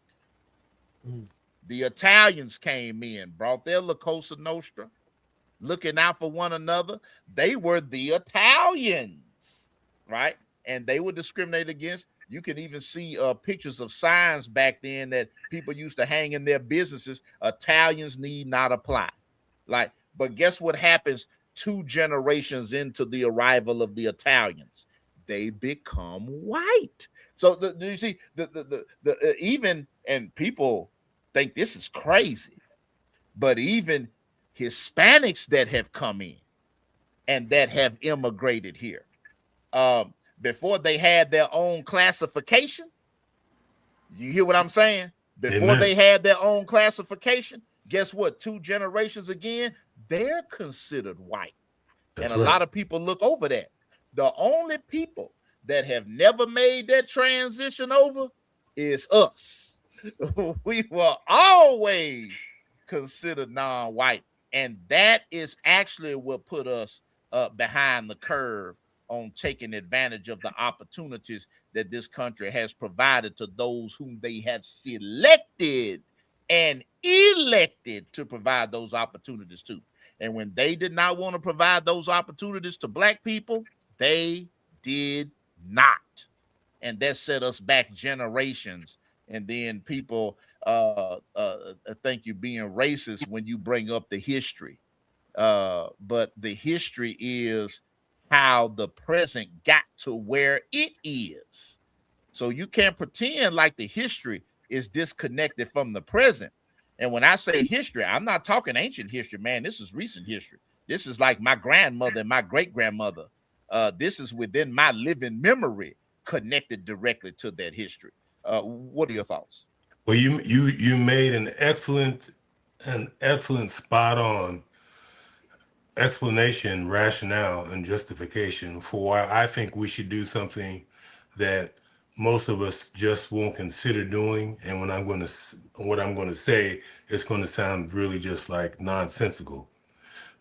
The Italians came in, brought their La Cosa Nostra, looking out for one another. They were the Italians, right? And they were discriminated against. You can even see pictures of signs back then that people used to hang in their businesses. Italians need not apply. But guess what happens 2 generations into the arrival of the Italians? They become white. So do you see even, and people think this is crazy, but even Hispanics that have come in and that have immigrated here, before they had their own classification. You hear what I'm saying? Before they had their own classification, guess what? 2 generations again, they're considered white. That's and a right. lot of people look over that. The only people that have never made that transition over is us. We were always considered non-white, and that is actually what put us behind the curve on taking advantage of the opportunities that this country has provided to those whom they have selected and elected to provide those opportunities to. And when they did not want to provide those opportunities to Black people, they did not. And that set us back generations. And then people think you're being racist when you bring up the history. But the history is how the present got to where it is. So you can't pretend like the history is disconnected from the present. And when I say history, I'm not talking ancient history, man. This is recent history. This is like my grandmother and my great-grandmother. This is within my living memory, connected directly to that history. What are your thoughts? Well, you made an excellent spot on explanation, rationale, and justification for why I think we should do something that most of us just won't consider doing. And what I'm going to say is going to sound really just like nonsensical,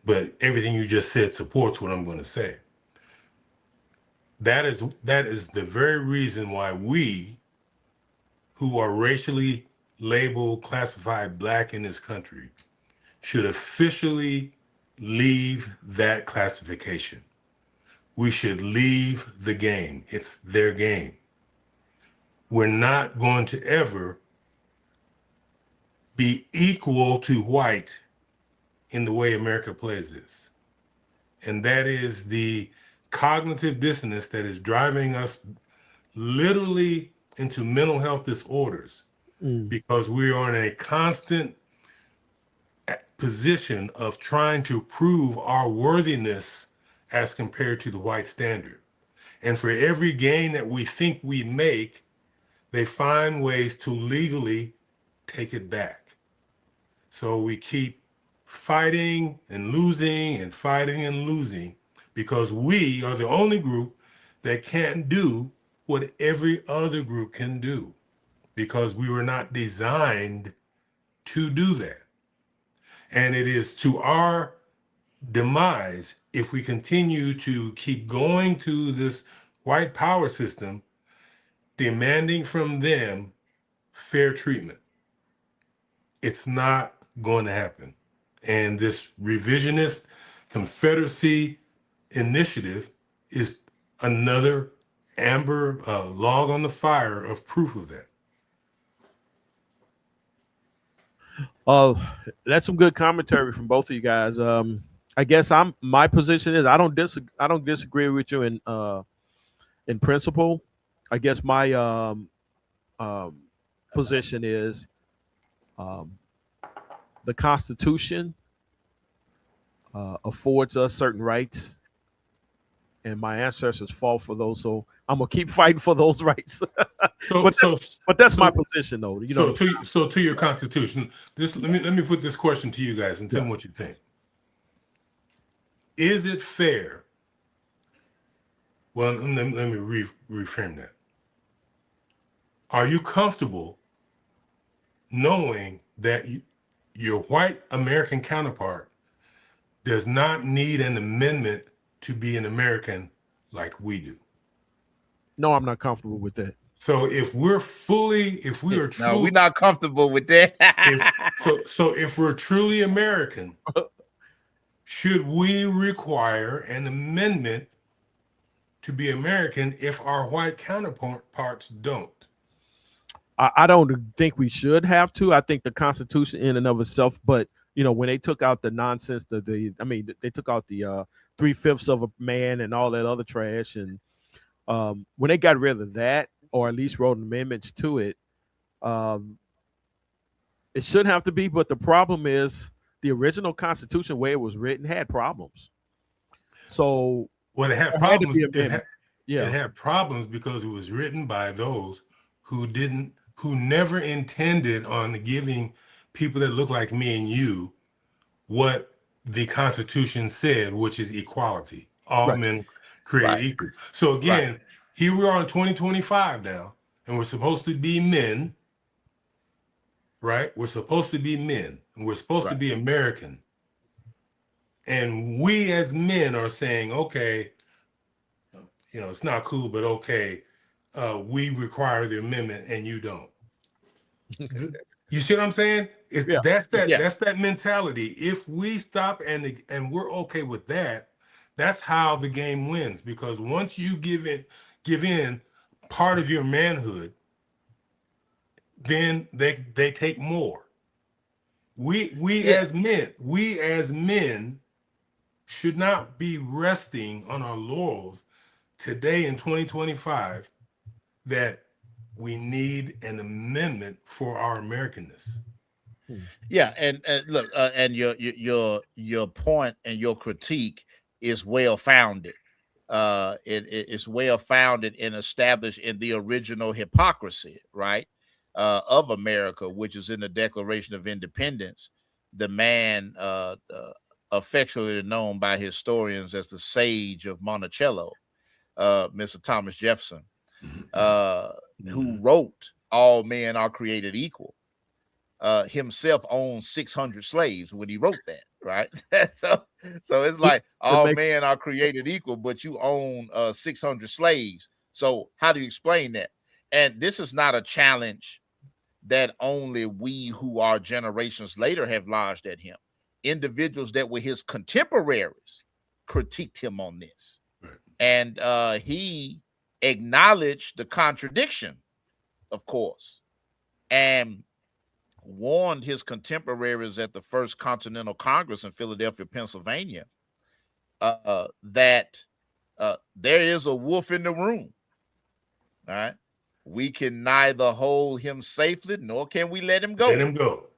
but everything you just said supports what I'm going to say. That is the very reason why we, who are racially labeled, classified Black in this country, should officially leave that classification. We should leave the game. It's their game. We're not going to ever be equal to white in the way America plays this. And that is the cognitive dissonance that is driving us literally into mental health disorders, because we are in a constant position of trying to prove our worthiness as compared to the white standard. And for every gain that we think we make, they find ways to legally take it back. So we keep fighting and losing and fighting and losing, because we are the only group that can't do what every other group can do, because we were not designed to do that. And it is to our demise if we continue to keep going to this white power system, demanding from them fair treatment. It's not going to happen. And this revisionist Confederacy initiative is another amber log on the fire of proof of that. That's some good commentary from both of you guys. I guess my position is I don't disagree with you in principle. I guess my position is the Constitution affords us certain rights, and my ancestors fought for those, so I'm gonna keep fighting for those rights. But that's my position, though. You know. So to your Constitution, let me put this question to you guys and tell me what you think. Is it fair? Well, let me reframe that. Are you comfortable knowing that your white American counterpart does not need an amendment to be an American like we do? No, I'm not comfortable with that. So if we are truly, no, we're not comfortable with that. so if we're truly American, should we require an amendment to be American if our white counterparts don't? I don't think we should have to. I think the Constitution in and of itself, but when they took out the nonsense, they took out the 3/5 of a man and all that other trash, and when they got rid of that, or at least wrote amendments to it, it shouldn't have to be. But the problem is the original Constitution, where it was written, had problems. So it had problems. It had problems because it was written by those who never intended on giving people that look like me and you what the Constitution said, which is equality. All Right. men created Right. equal. So again, here we are in 2025 now, and we're supposed to be men, right? We're supposed to be men, and we're supposed to be American. And we as men are saying, okay, you know, it's not cool, but okay, we require the amendment and you don't. You see what I'm saying? Yeah. That's that mentality. If we stop and we're okay with that, that's how the game wins. Because once you give in part of your manhood, then they take more. We as men should not be resting on our laurels today in 2025 that we need an amendment for our Americanness. Yeah, and look, and your point and your critique is well founded. It's well founded and established in the original hypocrisy, right, of America, which is in the Declaration of Independence. The man, affectionately known by historians as the Sage of Monticello, Mr. Thomas Jefferson, who wrote "All men are created equal." Himself owned 600 slaves when he wrote that, right? so it's like all men are created equal, but you own 600 slaves. So how do you explain that? And this is not a challenge that only we who are generations later have lodged at him. Individuals that were his contemporaries critiqued him on this. And he acknowledged the contradiction, of course, and warned his contemporaries at the First Continental Congress in Philadelphia, Pennsylvania, that there is a wolf in the room. All right. We can neither hold him safely, nor can we let him go. Let him go.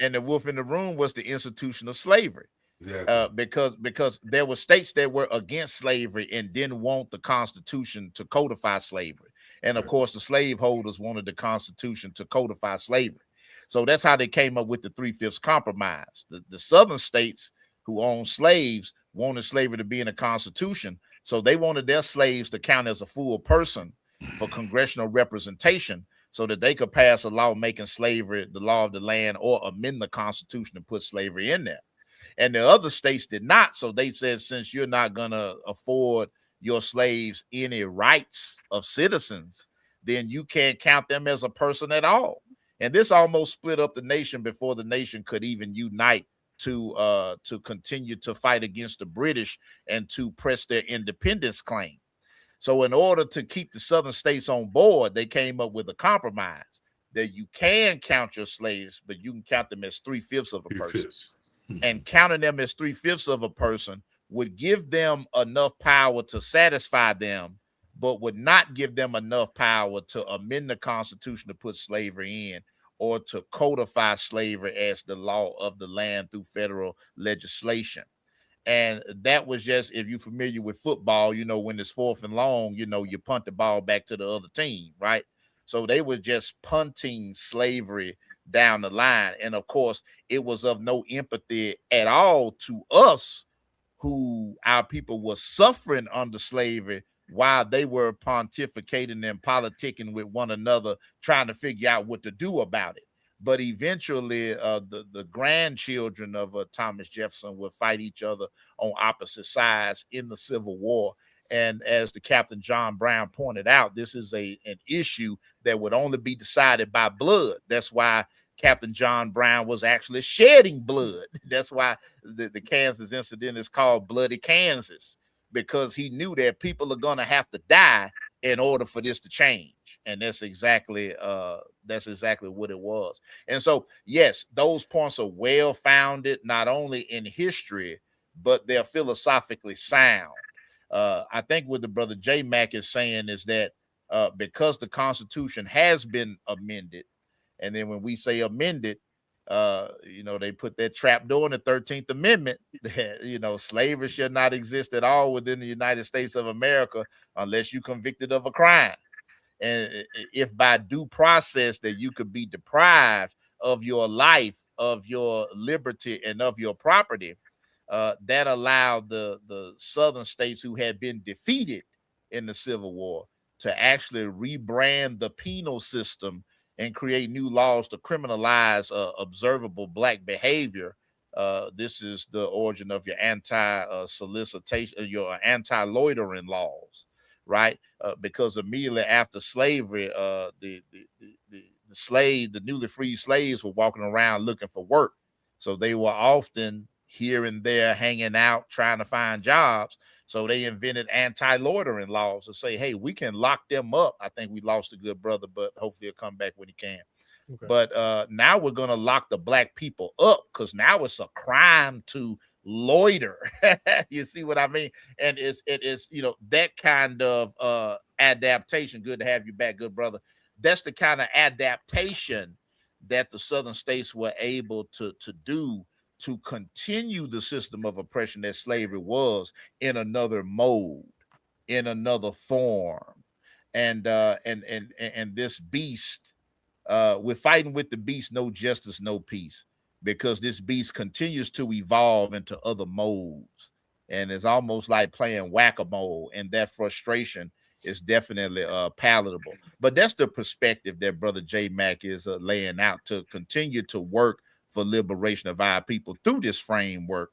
And the wolf in the room was the institution of slavery. Exactly. Because there were states that were against slavery and didn't want the Constitution to codify slavery. And of course, the slaveholders wanted the Constitution to codify slavery. So that's how they came up with the 3/5 compromise. The southern states who owned slaves wanted slavery to be in the Constitution. So they wanted their slaves to count as a full person for congressional representation so that they could pass a law making slavery the law of the land or amend the Constitution and put slavery in there. And the other states did not. So they said, since you're not going to afford your slaves any rights of citizens, then you can't count them as a person at all. And this almost split up the nation before the nation could even unite to continue to fight against the British and to press their independence claim. So in order to keep the southern states on board, they came up with a compromise that you can count your slaves, but you can count them as 3/5 of a person. And counting them as 3/5 of a person would give them enough power to satisfy them, but would not give them enough power to amend the Constitution to put slavery in or to codify slavery as the law of the land through federal legislation. And that was just, if you're familiar with football, you know, when it's 4th and long, you know, you punt the ball back to the other team, right? So they were just punting slavery down the line. And of course, it was of no empathy at all to us, who our people were suffering under slavery while they were pontificating and politicking with one another, trying to figure out what to do about it. But eventually, the grandchildren of Thomas Jefferson would fight each other on opposite sides in the Civil War. And as the Captain John Brown pointed out, this is an issue that would only be decided by blood. That's why Captain John Brown was actually shedding blood. That's why the Kansas incident is called Bloody Kansas, because he knew that people are going to have to die in order for this to change. And that's exactly what it was. And so, yes, those points are well founded, not only in history, but they're philosophically sound. I think what the brother J Mac is saying is that because the Constitution has been amended, and then when we say amended, you know, they put that trap door in the 13th Amendment that, you know, slavery shall not exist at all within the United States of America unless you're convicted of a crime. And if by due process that you could be deprived of your life, of your liberty, and of your property, that allowed the southern states who had been defeated in the Civil War to actually rebrand the penal system and create new laws to criminalize observable black behavior. This is the origin of your anti-solicitation, your anti-loitering laws, right? Because immediately after slavery, the newly freed slaves were walking around looking for work. So they were often here and there hanging out, trying to find jobs. So they invented anti-loitering laws to say, hey, we can lock them up. I think we lost a good brother, but hopefully he'll come back when he can. Okay. But now we're going to lock the black people up because now it's a crime to loiter. You see what I mean? And it is, you know, that kind of adaptation. Good to have you back, good brother. That's the kind of adaptation that the southern states were able to do to continue the system of oppression that slavery was in another mode, in another form. And this beast, we're fighting with the beast, no justice, no peace, because this beast continues to evolve into other modes. And it's almost like playing whack-a-mole, and that frustration is definitely palatable. But that's the perspective that Brother J. Mack is laying out, to continue to work for liberation of our people through this framework,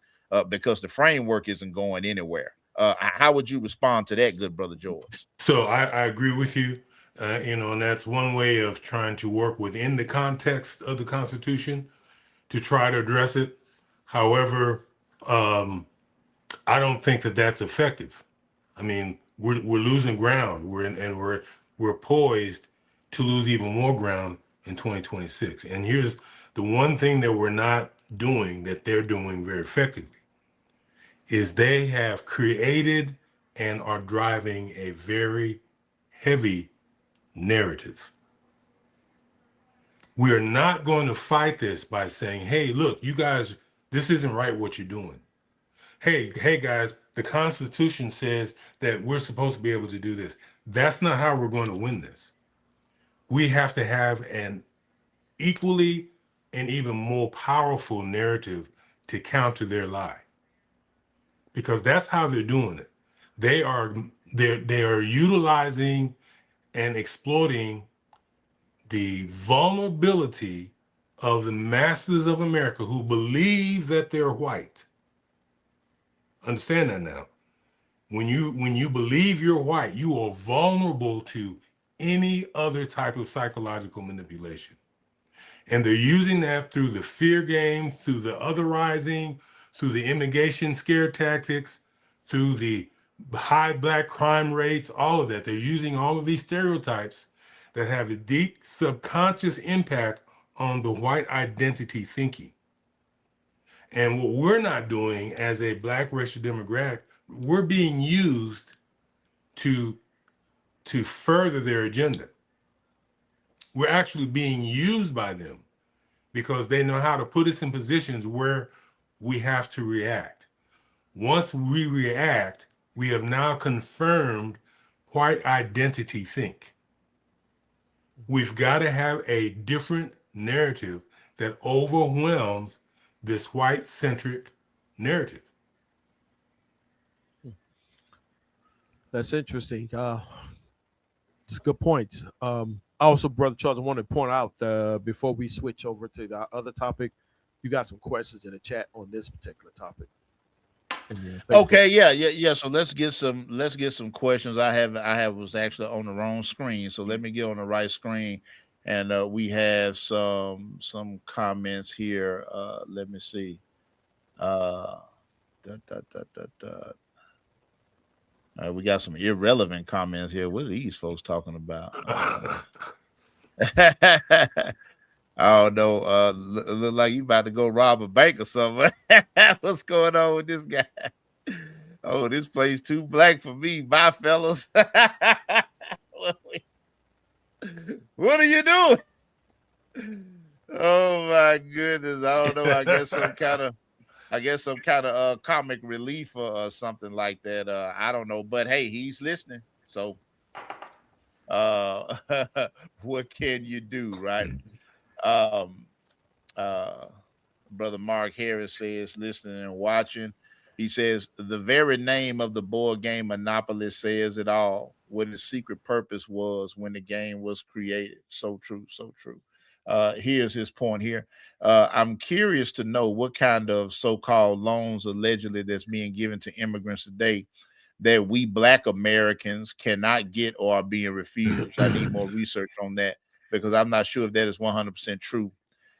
because the framework isn't going anywhere. How would you respond to that, good brother George? So I agree with you, you know, and that's one way of trying to work within the context of the Constitution to try to address it. However, I don't think that that's effective. I mean, we're losing ground. We're poised to lose even more ground in 2026. And here's the one thing that we're not doing that they're doing very effectively is they have created and are driving a very heavy narrative. We are not going to fight this by saying, hey, look, you guys, this isn't right what you're doing. Hey guys, the Constitution says that we're supposed to be able to do this. That's not how we're going to win this. We have to have an equally and even more powerful narrative to counter their lie. Because that's how they're doing it. They are utilizing and exploiting the vulnerability of the masses of America who believe that they're white. Understand that now. When you believe you're white, you are vulnerable to any other type of psychological manipulation. And they're using that through the fear game, through the otherizing, through the immigration scare tactics, through the high black crime rates, all of that. They're using all of these stereotypes that have a deep subconscious impact on the white identity thinking. And what we're not doing as a black racial demographic, we're being used to further their agenda. We're actually being used by them because they know how to put us in positions where we have to react. Once we react, we have now confirmed white identity think. We've got to have a different narrative that overwhelms this white-centric narrative. That's interesting. Just good points. Also, Brother Charles, I want to point out before we switch over to the other topic, you got some questions in the chat on this particular topic. Okay, yeah. So let's get some questions. I was actually on the wrong screen, so let me get on the right screen, and we have some comments here. Let me see. We got some irrelevant comments here. What are these folks talking about? I don't know. Look like you about to go rob a bank or something. What's going on with this guy? Oh, this place too black for me. Bye, fellas. What are you doing? Oh my goodness. I don't know. I guess some kind of comic relief or something like that. I don't know. But hey, he's listening. So what can you do, right? Brother Mark Harris says listening and watching. He says, the very name of the board game Monopoly says it all, what its secret purpose was when the game was created. So true, so true. Here's his point here. I'm curious to know what kind of so-called loans allegedly that's being given to immigrants today that we Black Americans cannot get or are being refused. I need more research on that because I'm not sure if that is 100% true.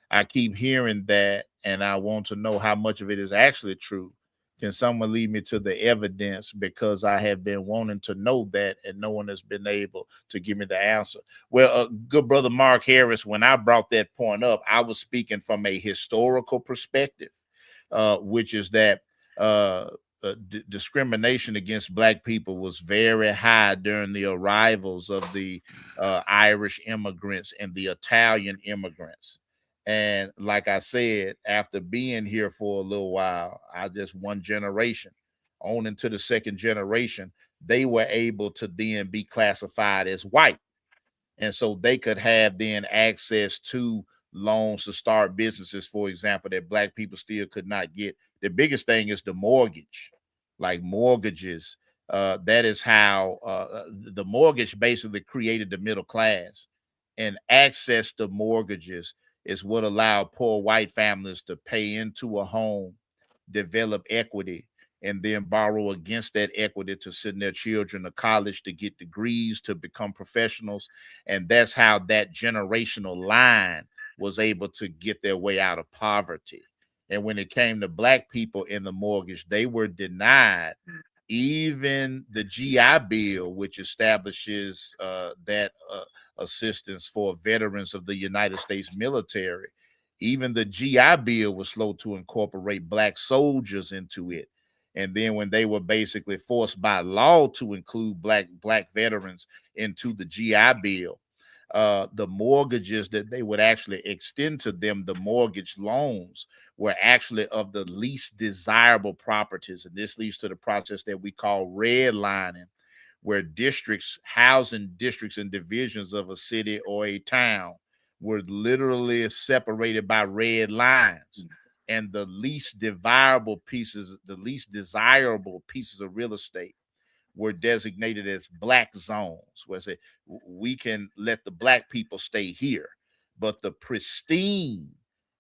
I keep hearing that, and I want to know how much of it is actually true. Can someone lead me to the evidence? Because I have been wanting to know that, and no one has been able to give me the answer. Well, good brother Mark Harris, when I brought that point up, I was speaking from a historical perspective, which is that discrimination against Black people was very high during the arrivals of the Irish immigrants and the Italian immigrants. And like I said, after being here for a little while, I just one generation on into the second generation, they were able to then be classified as white. And so they could have then access to loans to start businesses, for example, that Black people still could not get. The biggest thing is the mortgage, like mortgages. That is how the mortgage basically created the middle class, and access to mortgages is what allowed poor white families to pay into a home, develop equity, and then borrow against that equity to send their children to college, to get degrees, to become professionals. And that's how that generational line was able to get their way out of poverty. And when it came to Black people in the mortgage, they were denied even the GI Bill, which establishes that assistance for veterans of the United States military. Even the GI Bill was slow to incorporate Black soldiers into it. And then when they were basically forced by law to include black veterans into the GI Bill, the mortgages that they would actually extend to them, the mortgage loans, were actually of the least desirable properties. And this leads to the process that we call redlining, where districts, housing districts and divisions of a city or a town were literally separated by red lines. And the least desirable pieces of real estate were designated as Black zones, where say we can let the Black people stay here, but the pristine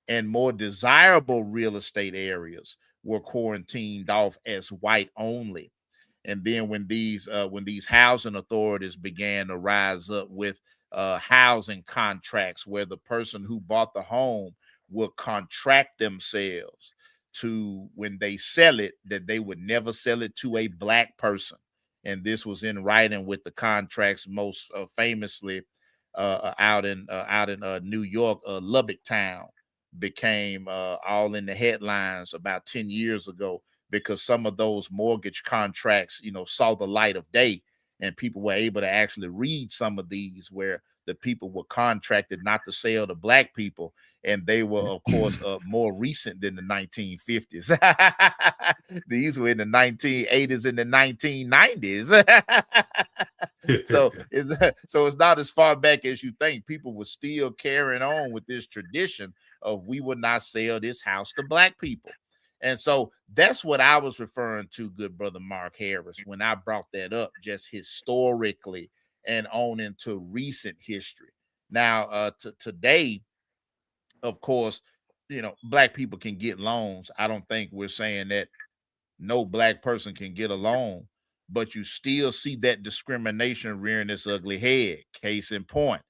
and more desirable real estate areas were quarantined off as white only. And then when these housing authorities began to rise up with housing contracts, where the person who bought the home would contract themselves to, when they sell it, that they would never sell it to a Black person. And this was in writing with the contracts, most famously out in New York. Lubbock Town became all in the headlines about 10 years ago, because some of those mortgage contracts, saw the light of day, and people were able to actually read some of these, where the people were contracted not to sell to Black people. And they were, of course, more recent than the 1950s. These were in the 1980s and the 1990s. So it's not as far back as you think. People were still carrying on with this tradition of we would not sell this house to Black people. And so that's what I was referring to, good brother Mark Harris, when I brought that up, just historically and on into recent history. Now, today, of course, Black people can get loans. I don't think we're saying that no Black person can get a loan, but you still see that discrimination rearing its ugly head. Case in point.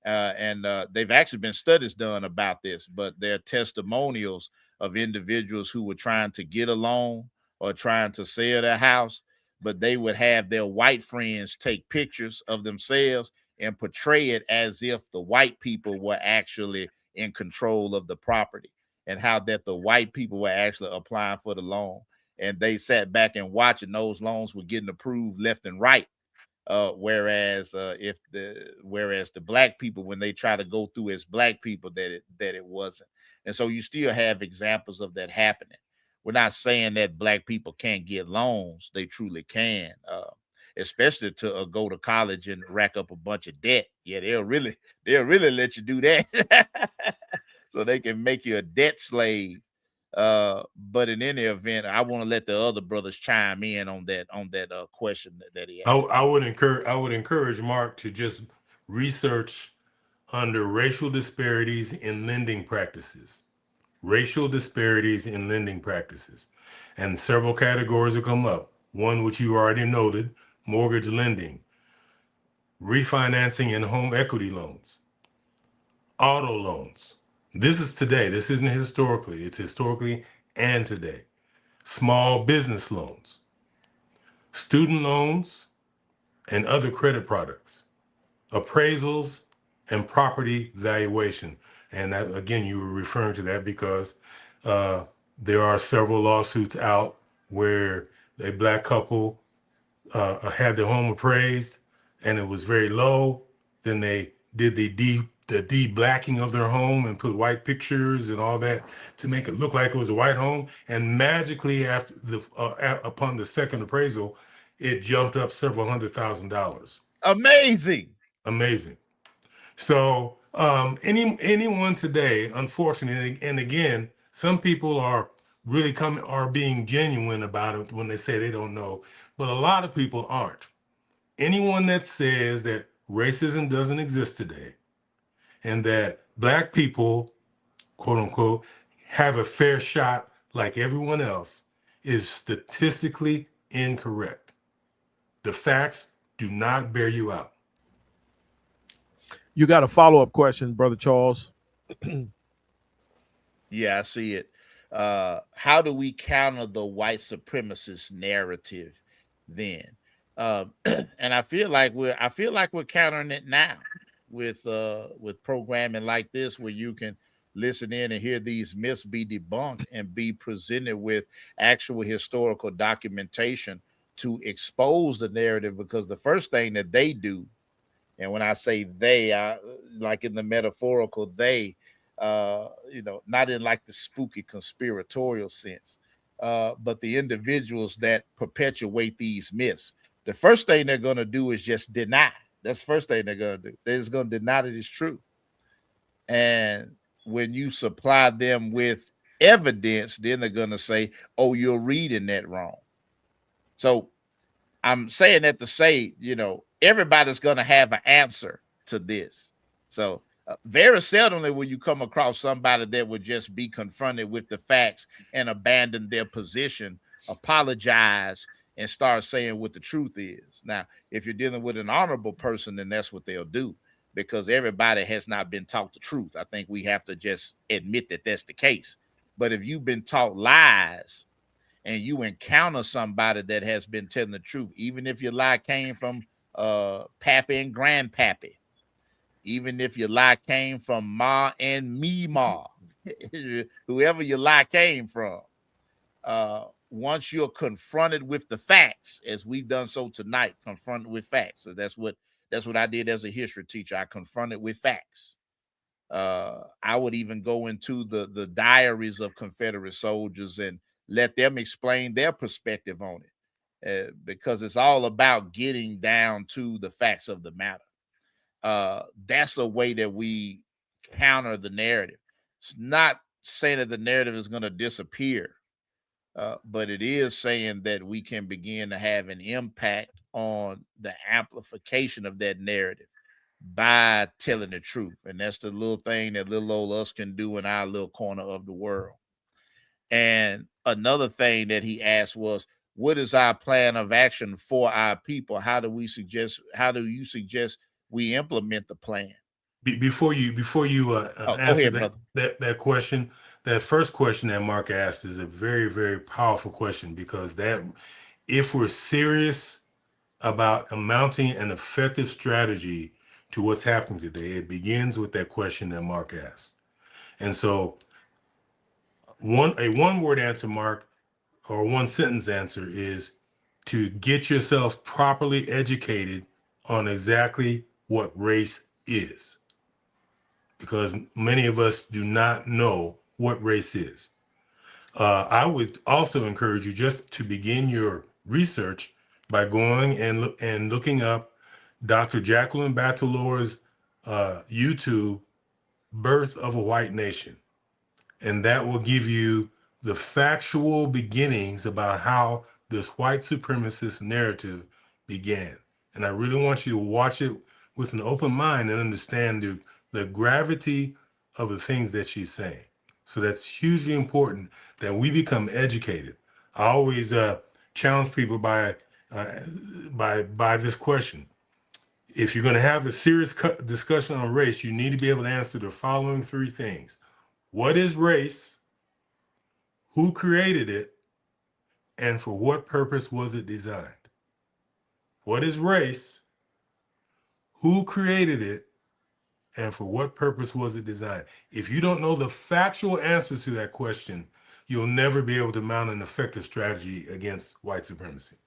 And they've actually been studies done about this, but there are testimonials of individuals who were trying to get a loan or trying to sell their house, but they would have their white friends take pictures of themselves and portray it as if the white people were actually in control of the property, and how that the white people were actually applying for the loan. And they sat back and watched, and those loans were getting approved left and right. Whereas the Black people, when they try to go through as Black people, that it wasn't. And so you still have examples of that happening. We're not saying that Black people can't get loans; they truly can, especially to go to college and rack up a bunch of debt. Yeah, they'll really let you do that, so they can make you a debt slave. But in any event, I want to let the other brothers chime in on that question that he asked. I would encourage Mark to just research under racial disparities in lending practices. Racial disparities in lending practices. And several categories will come up. One which you already noted, mortgage lending, refinancing and home equity loans, auto loans. This is today. This isn't historically. It's historically and today. Small business loans, student loans, and other credit products, appraisals, and property valuation. And that, again, you were referring to that because there are several lawsuits out where a Black couple had their home appraised and it was very low. Then they did the de-blacking of their home and put white pictures and all that to make it look like it was a white home. And magically, after upon the second appraisal, it jumped up several $100,000. Amazing. So anyone today, unfortunately, and again, some people are being genuine about it when they say they don't know, but a lot of people aren't. Anyone that says that racism doesn't exist today and that Black people, quote unquote, have a fair shot like everyone else is statistically incorrect. The facts do not bear you out. You got a follow-up question, Brother Charles? Yeah, I see it. How do we counter the white supremacist narrative then? And I feel like we're countering it now with programming like this, where you can listen in and hear these myths be debunked and be presented with actual historical documentation to expose the narrative. Because the first thing that they do, and when I say they, I like in the metaphorical they, not in like the spooky conspiratorial sense, but the individuals that perpetuate these myths. The first thing they're going to do is just deny. That's the first thing they're going to do. They're just going to deny that it's true. And when you supply them with evidence, then they're going to say, oh, you're reading that wrong. So I'm saying that to say, everybody's going to have an answer to this. So very seldomly will you come across somebody that would just be confronted with the facts and abandon their position, apologize, and start saying what the truth is. Now, if you're dealing with an honorable person, then that's what they'll do, because everybody has not been taught the truth. I think we have to just admit that that's the case. But if you've been taught lies and you encounter somebody that has been telling the truth, even if your lie came from pappy and grandpappy, even if your lie came from ma and me ma, whoever your lie came from, once you're confronted with the facts, as we've done so tonight, confronted with facts. So that's what I did as a history teacher. I confronted with facts. I would even go into the diaries of Confederate soldiers and let them explain their perspective on it, because it's all about getting down to the facts of the matter. That's a way that we counter the narrative. It's not saying that the narrative is going to disappear, but it is saying that we can begin to have an impact on the amplification of that narrative by telling the truth. And that's the little thing that little old us can do in our little corner of the world. And another thing that he asked was, what is our plan of action for our people? How do you suggest we implement the plan? Before you answer ahead, that question, that first question that Mark asked is a very, very powerful question, because that, if we're serious about mounting an effective strategy to what's happening today, it begins with that question that Mark asked. And so a one-word answer, Mark, or one sentence answer, is to get yourself properly educated on exactly what race is, because many of us do not know what race is. I would also encourage you just to begin your research by going and looking up Dr. Jacqueline Battalor's YouTube, Birth of a White Nation. And that will give you the factual beginnings about how this white supremacist narrative began. And I really want you to watch it with an open mind and understand the gravity of the things that she's saying. So that's hugely important that we become educated. I always challenge people by this question. If you're going to have a serious discussion on race, you need to be able to answer the following three things. What is race? Who created it? And for what purpose was it designed? What is race? Who created it? And for what purpose was it designed? If you don't know the factual answers to that question, you'll never be able to mount an effective strategy against white supremacy.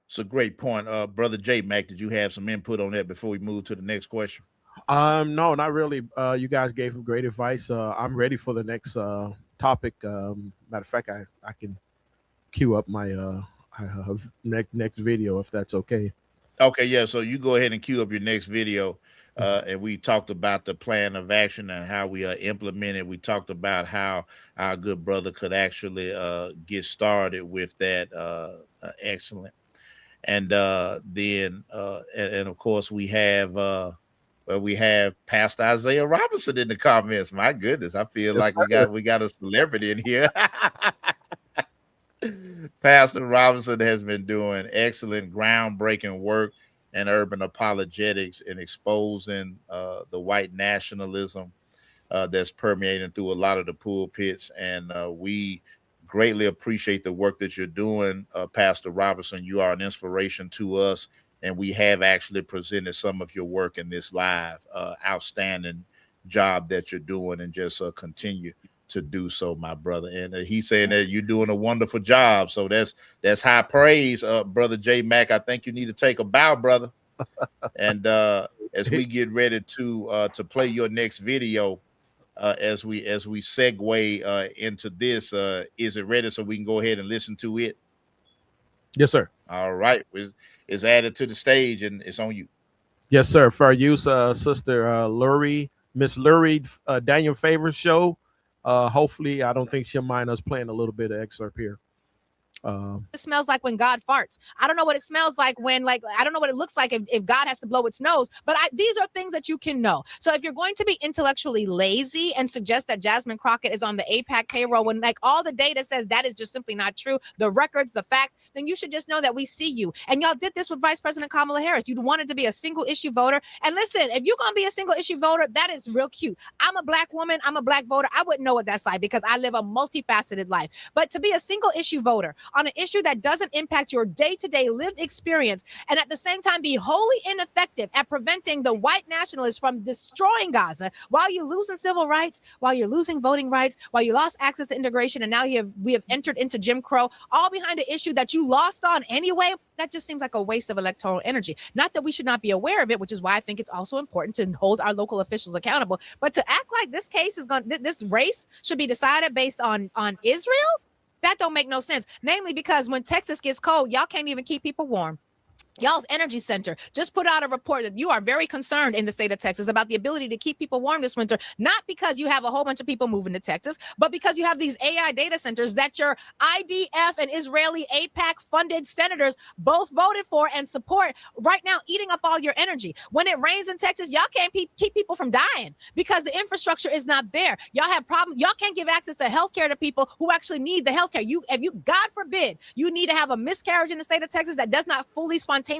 It's a great point. Brother J Mac, did you have some input on that before we move to the next question? No, not really. You guys gave some great advice. I'm ready for the next topic. Matter of fact, I can queue up my next video if that's okay. Okay, yeah. So you go ahead and queue up your next video. And we talked about the plan of action and how we implement it. We talked about how our good brother could actually get started with that. Excellent. And then of course we have Pastor Isaiah Robinson in the comments. My goodness, I feel like we got a celebrity in here. Pastor Robinson has been doing excellent, groundbreaking work in urban apologetics and exposing the white nationalism that's permeating through a lot of the pulpits. And we greatly appreciate the work that you're doing, Pastor Robinson. You are an inspiration to us, and we have actually presented some of your work in this live. Outstanding job that you're doing, and just continue to do so, my brother. And he's saying that you're doing a wonderful job. So that's high praise, Brother J Mac. I think you need to take a bow, brother. And as we get ready to play your next video, as we segue into this, is it ready so we can go ahead and listen to it? Yes, sir. All right, it's added to the stage and it's on you. Yes, sir. For our use, Sister Lurie, Miss Lurie, Daniel Favors show. Hopefully, I don't think she'll mind us playing a little bit of excerpt here. It smells like when God farts. I don't know what it smells like when, I don't know what it looks like if God has to blow its nose, but these are things that you can know. So if you're going to be intellectually lazy and suggest that Jasmine Crockett is on the AIPAC payroll when all the data says that is just simply not true, the records, the facts, then you should just know that we see you. And y'all did this with Vice President Kamala Harris. You wanted to be a single issue voter. And listen, if you're going to be a single issue voter, that is real cute. I'm a black woman. I'm a black voter. I wouldn't know what that's like because I live a multifaceted life. But to be a single issue voter on an issue that doesn't impact your day-to-day lived experience, and at the same time be wholly ineffective at preventing the white nationalists from destroying Gaza while you're losing civil rights, while you're losing voting rights, while you lost access to integration, and now we have entered into Jim Crow, all behind an issue that you lost on anyway, that just seems like a waste of electoral energy. Not that we should not be aware of it, which is why I think it's also important to hold our local officials accountable, but to act like this case is this race should be decided based on Israel, that don't make no sense. Namely because when Texas gets cold, y'all can't even keep people warm. Y'all's energy center just put out a report that you are very concerned in the state of Texas about the ability to keep people warm this winter, not because you have a whole bunch of people moving to Texas, but because you have these AI data centers that your IDF and Israeli AIPAC funded senators both voted for and support right now, eating up all your energy. When it rains in Texas, y'all can't keep people from dying because the infrastructure is not there. Y'all have problems. Y'all can't give access to healthcare to people who actually need the healthcare. If you, God forbid, you need to have a miscarriage in the state of Texas that does not fully spontaneously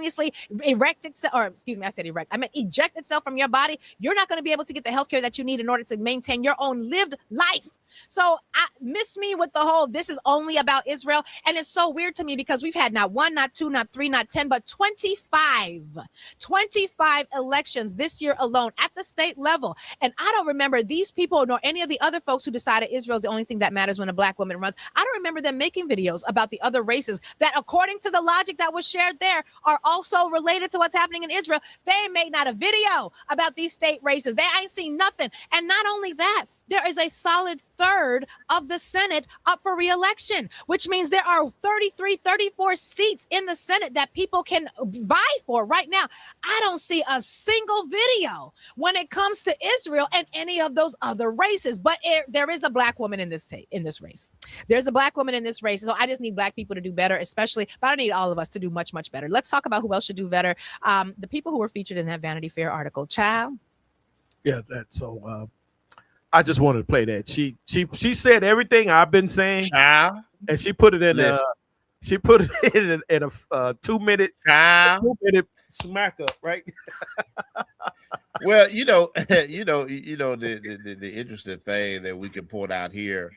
eject itself from your body, you're not going to be able to get the healthcare that you need in order to maintain your own lived life. So I miss me with the whole, this is only about Israel. And it's so weird to me because we've had not one, not two, not three, not 10, but 25 elections this year alone at the state level. And I don't remember these people nor any of the other folks who decided Israel is the only thing that matters when a black woman runs. I don't remember them making videos about the other races that, according to the logic that was shared there, are also related to what's happening in Israel. They made not a video about these state races. I ain't seen nothing. And not only that, there is a solid third of the Senate up for re-election, which means there are 33, 34 seats in the Senate that people can vie for right now. I don't see a single video when it comes to Israel and any of those other races, but there is a black woman in this race. There's a black woman in this race, so I just need black people to do better, especially, but I need all of us to do much, much better. Let's talk about who else should do better. The people who were featured in that Vanity Fair article. Child. Yeah, I just wanted to play that. She said everything I've been saying, Child. and she put it in a 2-minute smack up, right? Well, the interesting thing that we can point out here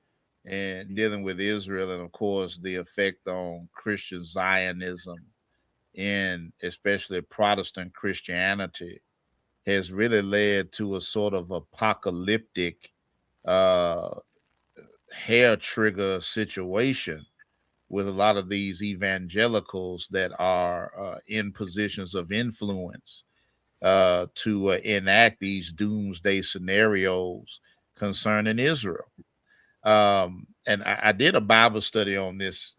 and dealing with Israel, and of course the effect on Christian Zionism and especially Protestant Christianity has really led to a sort of apocalyptic hair trigger situation with a lot of these evangelicals that are in positions of influence to enact these doomsday scenarios concerning Israel. And I did a Bible study on this,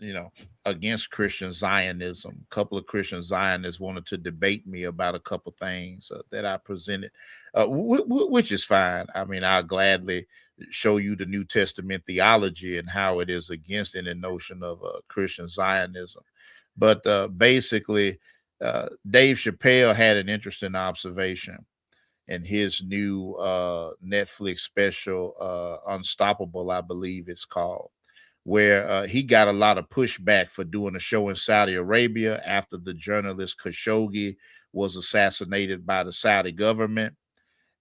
against Christian Zionism. A couple of Christian Zionists wanted to debate me about a couple things that I presented, which is fine. I mean, I'll gladly show you the New Testament theology and how it is against any notion of Christian Zionism. But basically, Dave Chappelle had an interesting observation in his new Netflix special, Unstoppable, I believe it's called, where he got a lot of pushback for doing a show in Saudi Arabia after the journalist Khashoggi was assassinated by the Saudi government.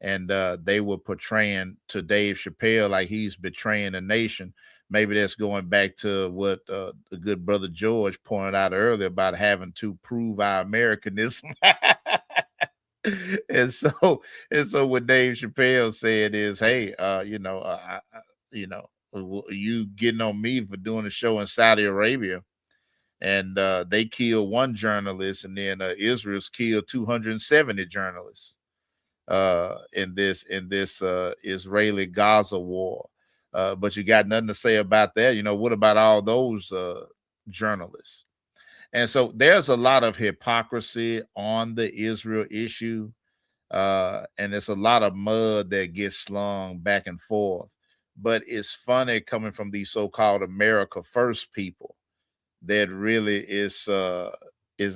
And they were portraying to Dave Chappelle like he's betraying a nation. Maybe that's going back to what the good brother George pointed out earlier about having to prove our Americanism. And so what Dave Chappelle said is, hey, you getting on me for doing a show in Saudi Arabia, and they killed one journalist, and then Israel's killed 270 journalists in this Israeli Gaza war. But you got nothing to say about that. What about all those journalists? And so there's a lot of hypocrisy on the Israel issue. And there's a lot of mud that gets slung back and forth. But it's funny coming from these so-called America First people that really is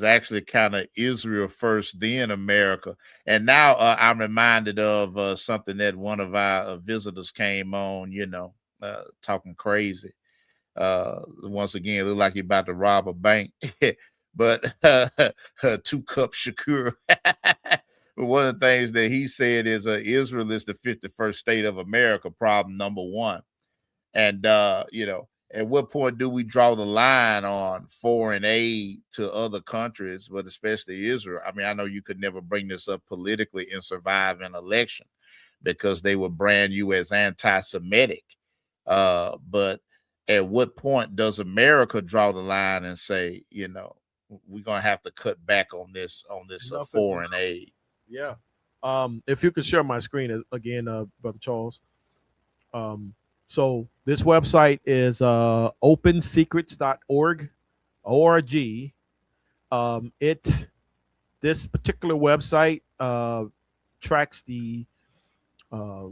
actually kind of Israel first, then America. And now I'm reminded of something that one of our visitors came on, talking crazy. Once again, it looked like he about to rob a bank, but 2-cup Shakur. But one of the things that he said is Israel is the 51st state of America, problem number one. And, at what point do we draw the line on foreign aid to other countries, but especially Israel? I mean, I know you could never bring this up politically and survive an election because they would brand you as anti-Semitic. But at what point does America draw the line and say, we're going to have to cut back on this foreign aid? Yeah. If you could share my screen again, Brother Charles. So this website is opensecrets.org. This particular website tracks the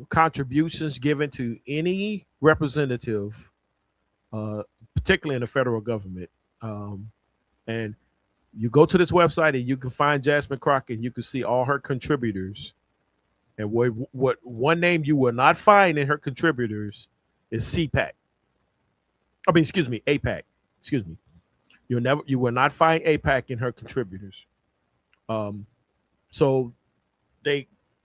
contributions given to any representative, particularly in the federal government. And you go to this website and you can find Jasmine Crockett. You can see all her contributors. And what one name you will not find in her contributors is APAC. Excuse me. You will not find APAC in her contributors. So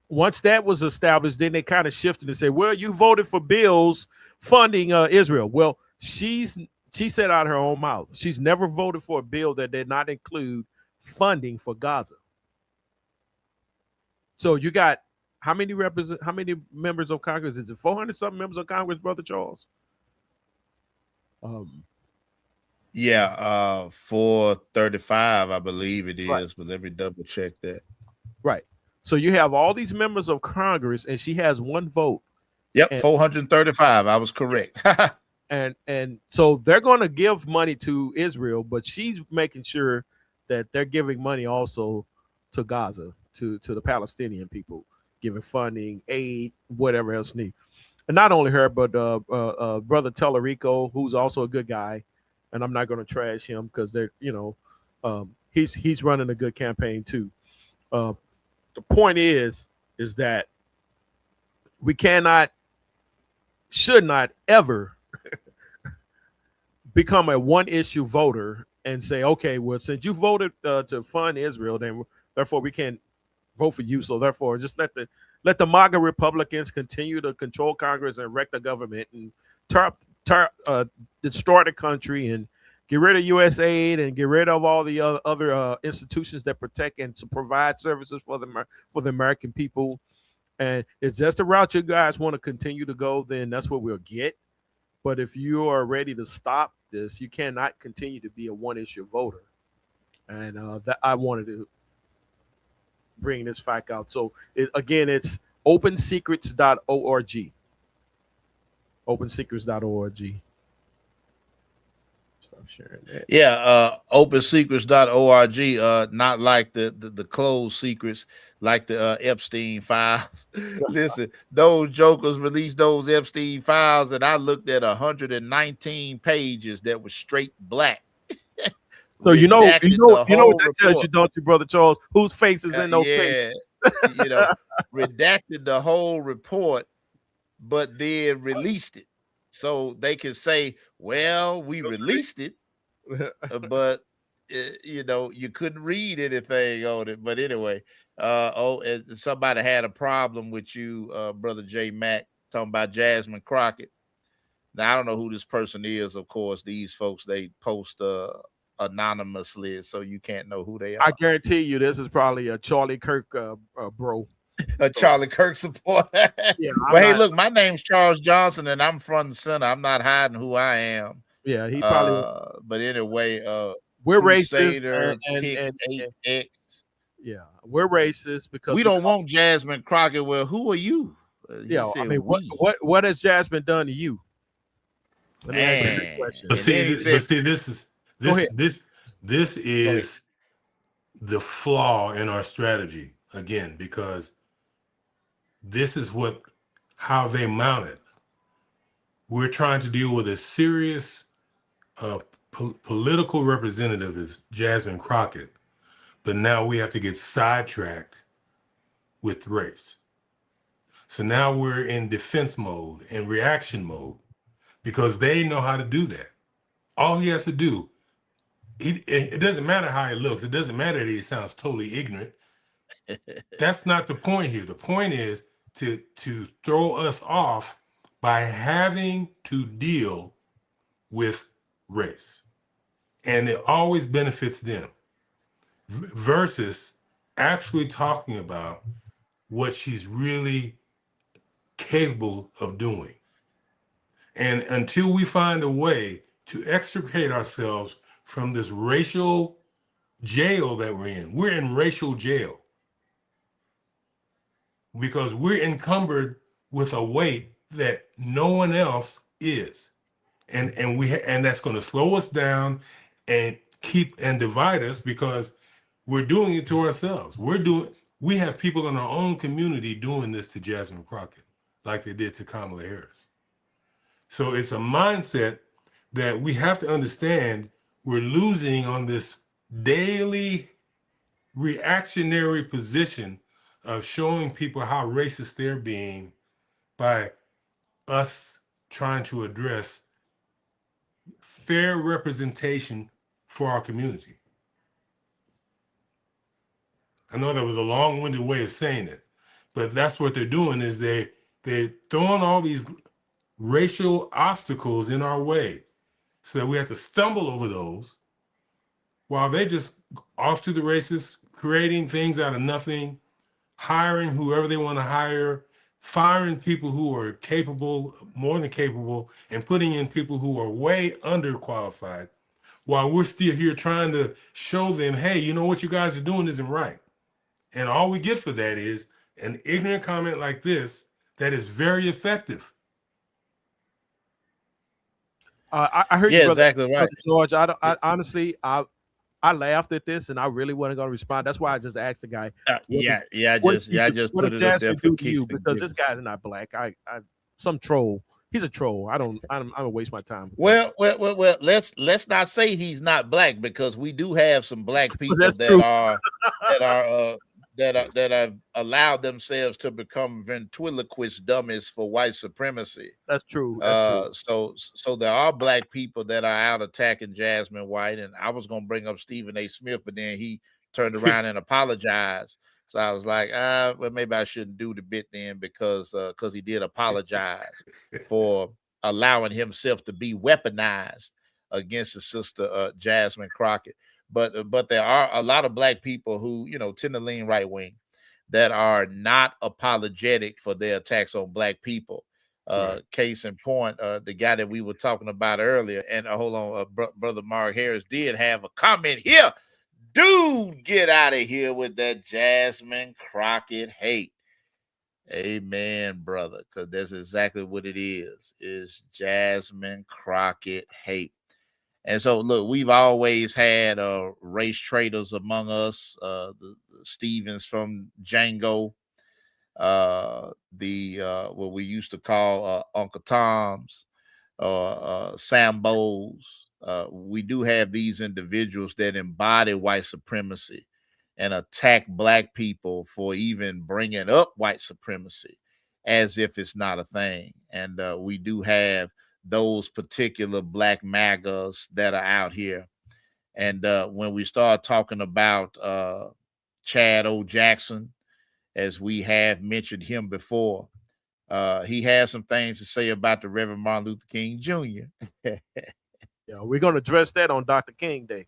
once that was established, then they kind of shifted and said, well, you voted for bills funding Israel. Well, she said out of her own mouth, she's never voted for a bill that did not include funding for Gaza. So you got how many members of Congress? Is it 400 something members of Congress, Brother Charles? 435, I believe it is, right. But let me double check that. Right. So you have all these members of Congress, and she has one vote Yep, And 435. I was correct. and so they're going to give money to Israel, but she's making sure that they're giving money also to Gaza, to the Palestinian people, giving funding, aid, whatever else need. And not only her, but brother Tellerico, who's also a good guy, and I'm not going to trash him because they're he's running a good campaign too. The point is that we should not ever become a one issue voter and say, okay, well, since you voted to fund Israel, then therefore we can't vote for you. So therefore, just let the MAGA Republicans continue to control Congress and wreck the government and destroy the country and get rid of U.S. aid and get rid of all the other institutions that protect and to provide services for the American people. And it's just the route you guys want to continue to go, then that's what we'll get. But if you are ready to stop this, you cannot continue to be a one-issue voter. And that I wanted to bring this fact out. So it's opensecrets.org. Opensecrets.org. Stop sharing that. Yeah, opensecrets.org, not like the closed secrets, like the Epstein files. Listen, those jokers released those Epstein files, and I looked at 119 pages that was straight black. So you know what that tells you, don't you, Brother Charles? Whose face is in those pages? Redacted the whole report, but then released it. So they can say, well, we released it, but you couldn't read anything on it. But anyway, somebody had a problem with you, Brother J. Mack, talking about Jasmine Crockett. Now, I don't know who this person is. Of course, these folks, they post anonymously, so you can't know who they are. I guarantee you this is probably a Charlie Kirk bro. A Charlie Kirk supporter. Yeah, well, hey, look, my name's Charles Johnson, and I'm front and center. I'm not hiding who I am. Yeah, he probably. But anyway, we're Crusader, racist. and 8X. Yeah, we're racist because we don't want Jasmine Crockett. Well, who are you? I mean, what has Jasmine done to you? Let me ask you a question. But see, this is the flaw in our strategy again, because this is how they mount it. We're trying to deal with a serious political representative as Jasmine Crockett, but now we have to get sidetracked with race. So now we're in defense mode and reaction mode because they know how to do that. All he has to do, it doesn't matter how he looks. It doesn't matter that he sounds totally ignorant. That's not the point here. The point is to throw us off by having to deal with race. And it always benefits them versus actually talking about what she's really capable of doing. And until we find a way to extricate ourselves from this racial jail that we're in racial jail because we're encumbered with a weight that no one else is. And that's going to slow us down and divide us because we're doing it to ourselves. We have people in our own community doing this to Jasmine Crockett, like they did to Kamala Harris. So it's a mindset that we have to understand we're losing on this daily reactionary position of showing people how racist they're being by us trying to address fair representation for our community. I know that was a long-winded way of saying it, but that's what they're doing is they're throwing all these racial obstacles in our way so that we have to stumble over those while they just off to the races, creating things out of nothing, hiring whoever they want to hire, firing people who are capable, more than capable, and putting in people who are way underqualified while we're still here trying to show them, hey, you know what you guys are doing isn't right. And all we get for that is an ignorant comment like this that is very effective. I heard Yeah, you, brother, exactly right. Brother George. I honestly, I laughed at this, and I really wasn't going to respond. That's why I just asked the guy. I What just what put did it up there Jasmine for do to kicks you? and Because this giggles. guy's not black. Some troll. He's a troll. I don't waste my time. With that. Well. Let's not say he's not black, because we do have some black people That's that true. are that have allowed themselves to become ventriloquist dummies for white supremacy. That's true. That's true. So there are black people that are out attacking Jasmine White, and I was gonna bring up Stephen A. Smith, but then he turned around and apologized. So I was like, well, maybe I shouldn't do the bit then, because he did apologize for allowing himself to be weaponized against his sister Jasmine Crockett. But there are a lot of black people who, tend to lean right wing, that are not apologetic for their attacks on black people. Right. Case in point, the guy that we were talking about earlier, and hold on, brother Mark Harris did have a comment here. Dude, get out of here with that Jasmine Crockett hate. Amen, brother, because that's exactly what it is Jasmine Crockett hate. And so, look, we've always had race traitors among us. The Stevens from Django, what we used to call Uncle Tom's, Sambos. We do have these individuals that embody white supremacy and attack black people for even bringing up white supremacy as if it's not a thing. And we do have those particular black MAGAs that are out here. And when we start talking about Chad O. Jackson, as we have mentioned him before, he has some things to say about the Reverend Martin Luther King Jr. Yeah, we're going to address that on Dr. King Day.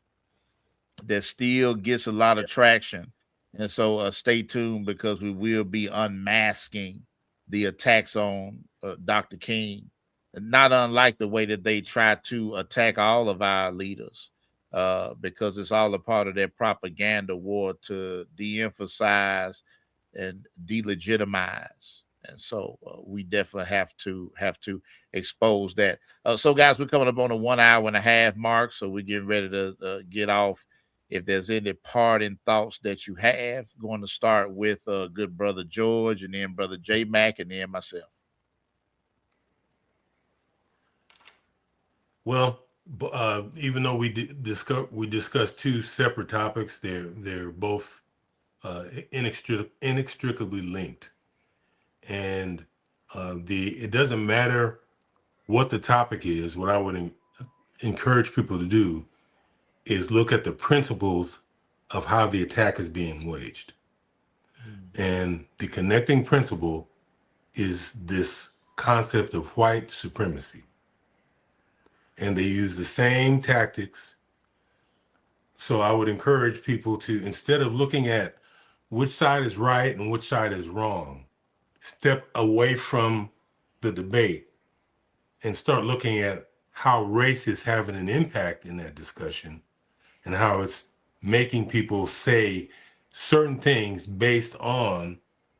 That still gets a lot of traction. And so stay tuned, because we will be unmasking the attacks on Dr. King, not unlike the way that they try to attack all of our leaders, because it's all a part of their propaganda war to de-emphasize and delegitimize. And so we definitely have to expose that. So guys, we're coming up on a 1 hour and a half mark, so we're getting ready to get off. If there's any parting thoughts that you have, going to start with good brother George, and then brother J Mac, and then myself. Well, even though we discussed two separate topics, they're both inextricably linked, and it doesn't matter what the topic is. What I would encourage people to do is look at the principles of how the attack is being waged. And the connecting principle is this concept of white supremacy. And they use the same tactics. So I would encourage people to, instead of looking at which side is right and which side is wrong, step away from the debate and start looking at how race is having an impact in that discussion, and how it's making people say certain things based on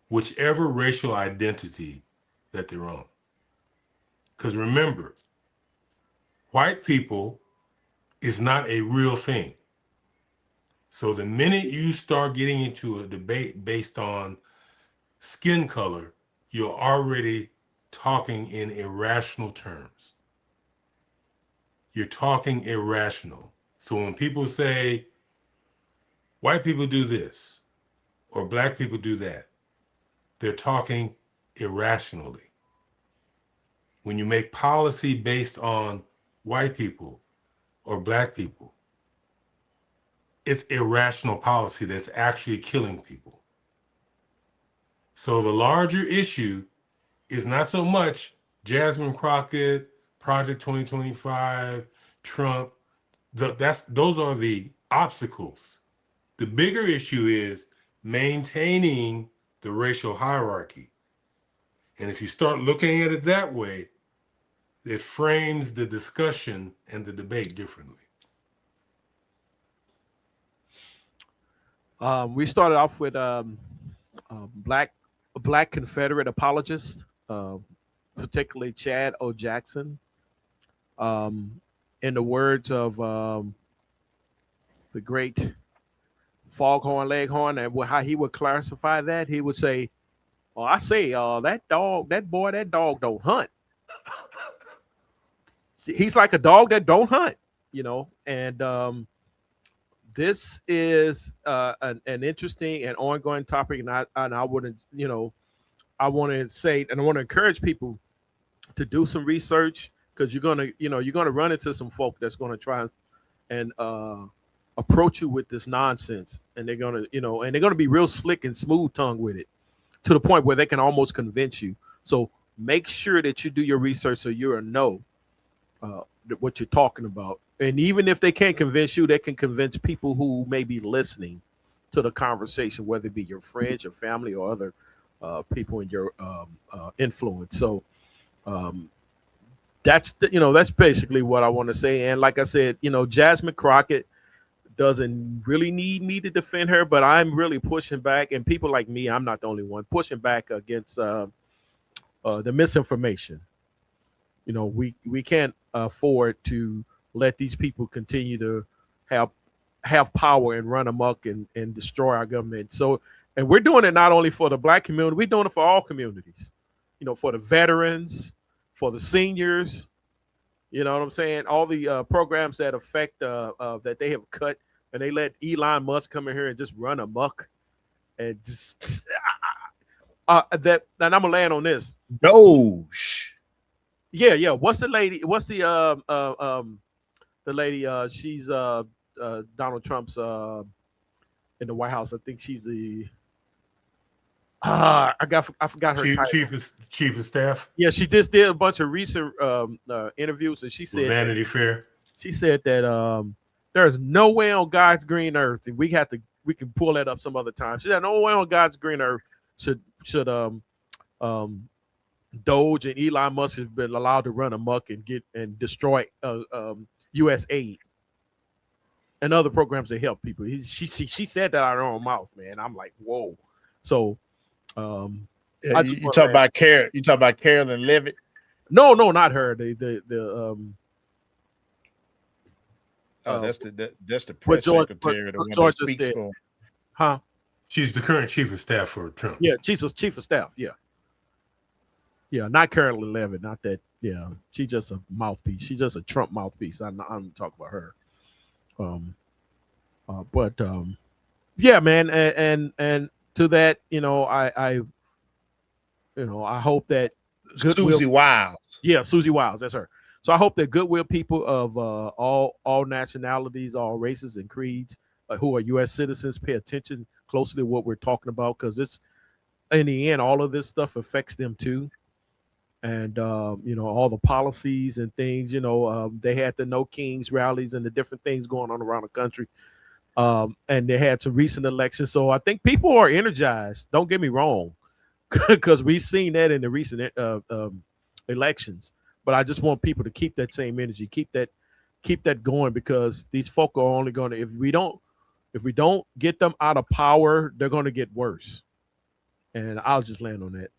whichever racial identity that they're on. Because remember, white people is not a real thing. So the minute you start getting into a debate based on skin color, you're already talking in irrational terms. You're talking irrational. So when people say, white people do this, or black people do that, they're talking irrationally. When you make policy based on white people or black people, it's irrational policy that's actually killing people. So the larger issue is not so much Jasmine Crockett, Project 2025, Trump. Those are the obstacles. The bigger issue is maintaining the racial hierarchy. And if you start looking at it that way, it frames the discussion and the debate differently. We started off with black Confederate apologists particularly Chad O. Jackson. In the words of the great Foghorn Leghorn, and how he would classify that, he would say, "Oh, I say, that dog don't hunt. He's like a dog that don't hunt, you know." And this is an interesting and ongoing topic, and I wouldn't, you know, I want to say, and I want to encourage people to do some research, because you're gonna run into some folk that's gonna try and approach you with this nonsense, and they're gonna be real slick and smooth tongue with it, to the point where they can almost convince you. So make sure that you do your research, so you know what you're talking about. And even if they can't convince you, they can convince people who may be listening to the conversation, whether it be your friends, your family, or other people in your influence. So that's basically what I want to say. And like I said, Jasmine Crockett doesn't really need me to defend her, but I'm really pushing back, and people like me, I'm not the only one pushing back against the misinformation. We can't afford to let these people continue to have power and run amok and destroy our government. So, and we're doing it not only for the Black community, we're doing it for all communities, for the veterans, for the seniors, you know what I'm saying? All the programs that affect that they have cut, and they let Elon Musk come in here and just run amok, and just that. And I'm gonna land on this. Doge. Yeah. What's the lady? What's the lady? She's Donald Trump's in the White House. I think she's the. I forgot her title. Chief of staff. Yeah, she just did a bunch of recent interviews, and she said Vanity Fair. She said that there's no way on God's green earth, and we can pull that up some other time. She said no way on God's green earth should Doge and Elon Musk have been allowed to run amok and destroy U.S. aid and other programs that help people. She said that out of her own mouth, man. I'm like, whoa. So. You talk about Carolyn Levitt? No, not her. That's the press secretary. The one that speaks for him. Huh? She's the current chief of staff for Trump. Yeah, chief of staff. Yeah, not Carolyn Levitt. Not that. Yeah, she's just a mouthpiece. She's just a Trump mouthpiece. I'm talking about her. Yeah, man, and to that, I hope that Susie Wiles. Yeah, Susie Wiles, that's her. So I hope that goodwill people of all nationalities, all races and creeds, who are U.S. citizens, pay attention closely to what we're talking about, because it's, in the end, all of this stuff affects them too. And all the policies and things. They had the No Kings rallies and the different things going on around the country. And they had some recent elections. So I think people are energized. Don't get me wrong, because we've seen that in the recent elections. But I just want people to keep that same energy, keep that going, because these folk are only going to, if we don't get them out of power, they're going to get worse. And I'll just land on that.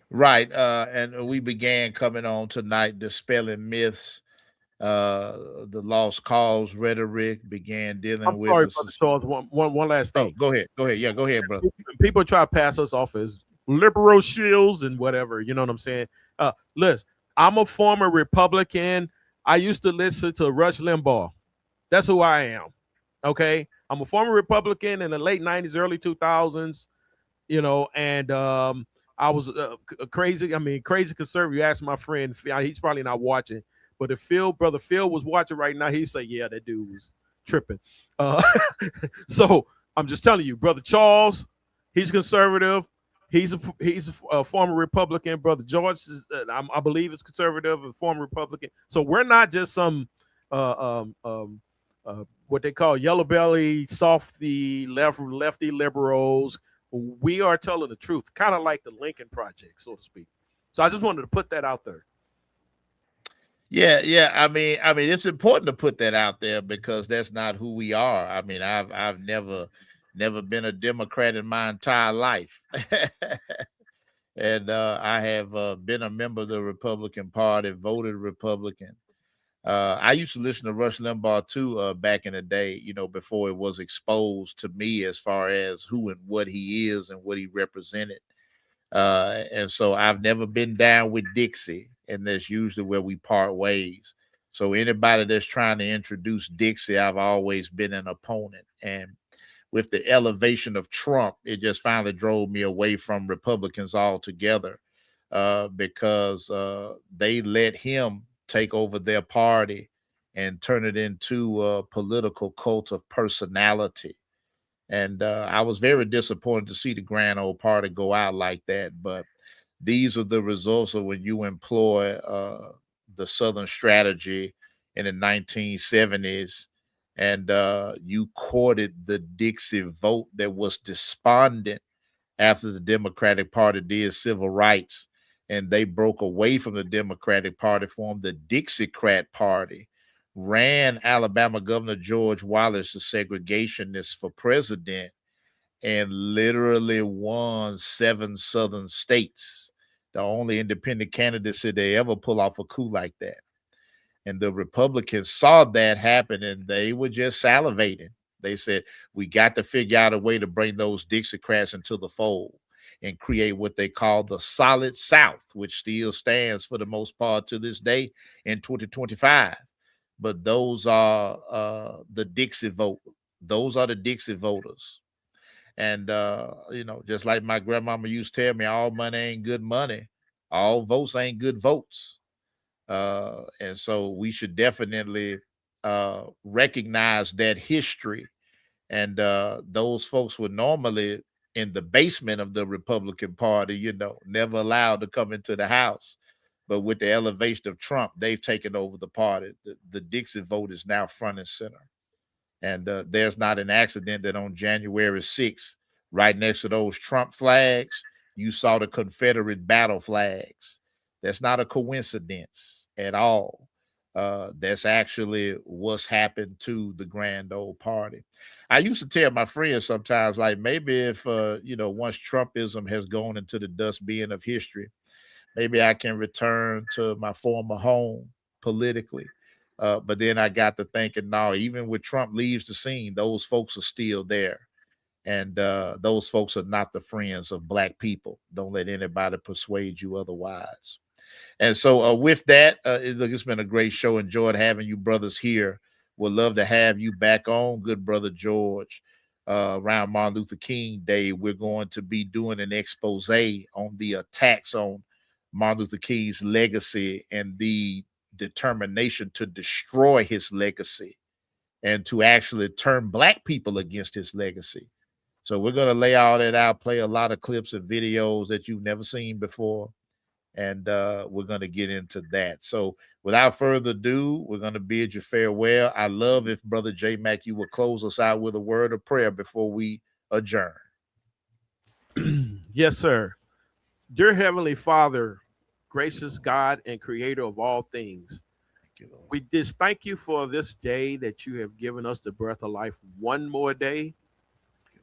Right. And we began coming on tonight, dispelling myths. The lost cause rhetoric began dealing with. Sorry, Brother Charles. One last thing. Oh, go ahead. Yeah, go ahead, brother. People try to pass us off as liberal shills and whatever. You know what I'm saying? Listen, I'm a former Republican. I used to listen to Rush Limbaugh. That's who I am. Okay, I'm a former Republican in the late '90s, early 2000s. And I was crazy conservative. You ask my friend, he's probably not watching. But if Brother Phil was watching right now, he'd say, yeah, that dude was tripping. So I'm just telling you, Brother Charles, he's conservative. He's a former Republican. Brother George, I believe, is conservative and former Republican. So we're not just some what they call yellow belly, softy, lefty liberals. We are telling the truth, kind of like the Lincoln Project, so to speak. So I just wanted to put that out there. Yeah. I mean, it's important to put that out there, because that's not who we are. I mean, I've never been a Democrat in my entire life. And I have been a member of the Republican Party, voted Republican. I used to listen to Rush Limbaugh too back in the day, you know, before it was exposed to me as far as who and what he is and what he represented. And so I've never been down with Dixie, and that's usually where we part ways. So anybody that's trying to introduce Dixie, I've always been an opponent. And with the elevation of Trump, it just finally drove me away from Republicans altogether because they let him take over their party and turn it into a political cult of personality. And I was very disappointed to see the grand old party go out like that. But these are the results of when you employ the Southern strategy in the 1970s, and you courted the Dixie vote that was despondent after the Democratic Party did civil rights, and they broke away from the Democratic Party, formed the Dixiecrat Party, ran Alabama Governor George Wallace, the segregationist, for president, and literally won 7 southern states. The only independent candidacy they ever pull off a coup like that. And the Republicans saw that happen, and they were just salivating. They said, we got to figure out a way to bring those Dixiecrats into the fold and create what they call the Solid South, which still stands for the most part to this day in 2025. But those are the Dixie vote. Those are the Dixie voters. And, you know, just like my grandmama used to tell me, all money ain't good money. All votes ain't good votes. And so we should definitely recognize that history. And those folks were normally in the basement of the Republican Party, you know, never allowed to come into the House. But with the elevation of Trump, they've taken over the party. The Dixie vote is now front and center. And there's not an accident that on January 6th, right next to those Trump flags, you saw the Confederate battle flags. That's not a coincidence at all. That's actually what's happened to the grand old party. I used to tell my friends sometimes, like, maybe if, you know, once Trumpism has gone into the dustbin of history, maybe I can return to my former home politically. But then I got to thinking, no, even when Trump leaves the scene, those folks are still there. And those folks are not the friends of Black people. Don't let anybody persuade you otherwise. And so with that, it's been a great show. Enjoyed having you brothers here. Would love to have you back on, good brother George. Around Martin Luther King Day, we're going to be doing an expose on the attacks on Martin Luther King's legacy and the determination to destroy his legacy and to actually turn Black people against his legacy. So we're going to lay all that out, play a lot of clips and videos that you've never seen before. And we're going to get into that. So without further ado, we're going to bid you farewell. I love if Brother J Mac, you will close us out with a word of prayer before we adjourn. Yes, sir. Dear Heavenly Father, gracious God and creator of all things, we just thank you for this day that you have given us the breath of life one more day,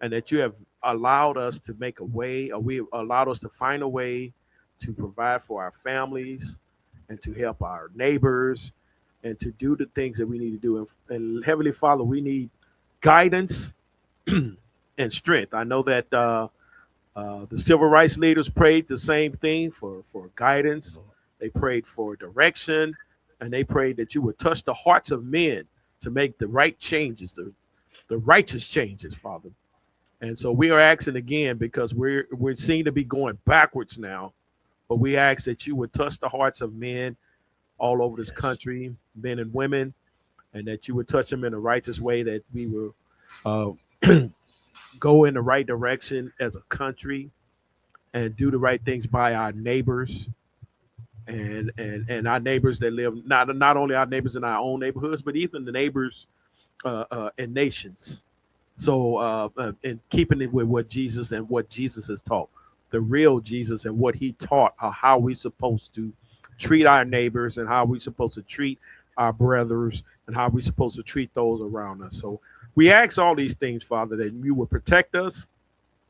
and that you have allowed us to make a way, or we have allowed us to find a way to provide for our families and to help our neighbors and to do the things that we need to do. And Heavenly Father, we need guidance and strength. I know that the civil rights leaders prayed the same thing for guidance. They prayed for direction, and they prayed that you would touch the hearts of men to make the right changes, the righteous changes, Father. And so we are asking again, because we seem to be going backwards now, but we ask that you would touch the hearts of men all over this country, men and women, and that you would touch them in a righteous way, that we will go in the right direction as a country and do the right things by our neighbors and our neighbors that live, not only our neighbors in our own neighborhoods, but even the neighbors in nations. So in keeping it with what Jesus has taught, the real Jesus and what he taught, how we supposed to treat our neighbors and how we supposed to treat our brothers and how we supposed to treat those around us. So we ask all these things, Father, that you will protect us,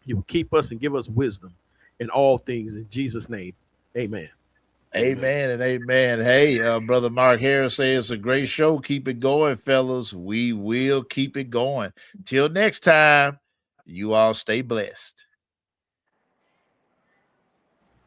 you will keep us and give us wisdom. in all things in Jesus' name. Amen. Amen and amen. Hey, Brother Mark Harris says it's a great show. Keep it going, fellas. We will keep it going. Till next time, you all stay blessed.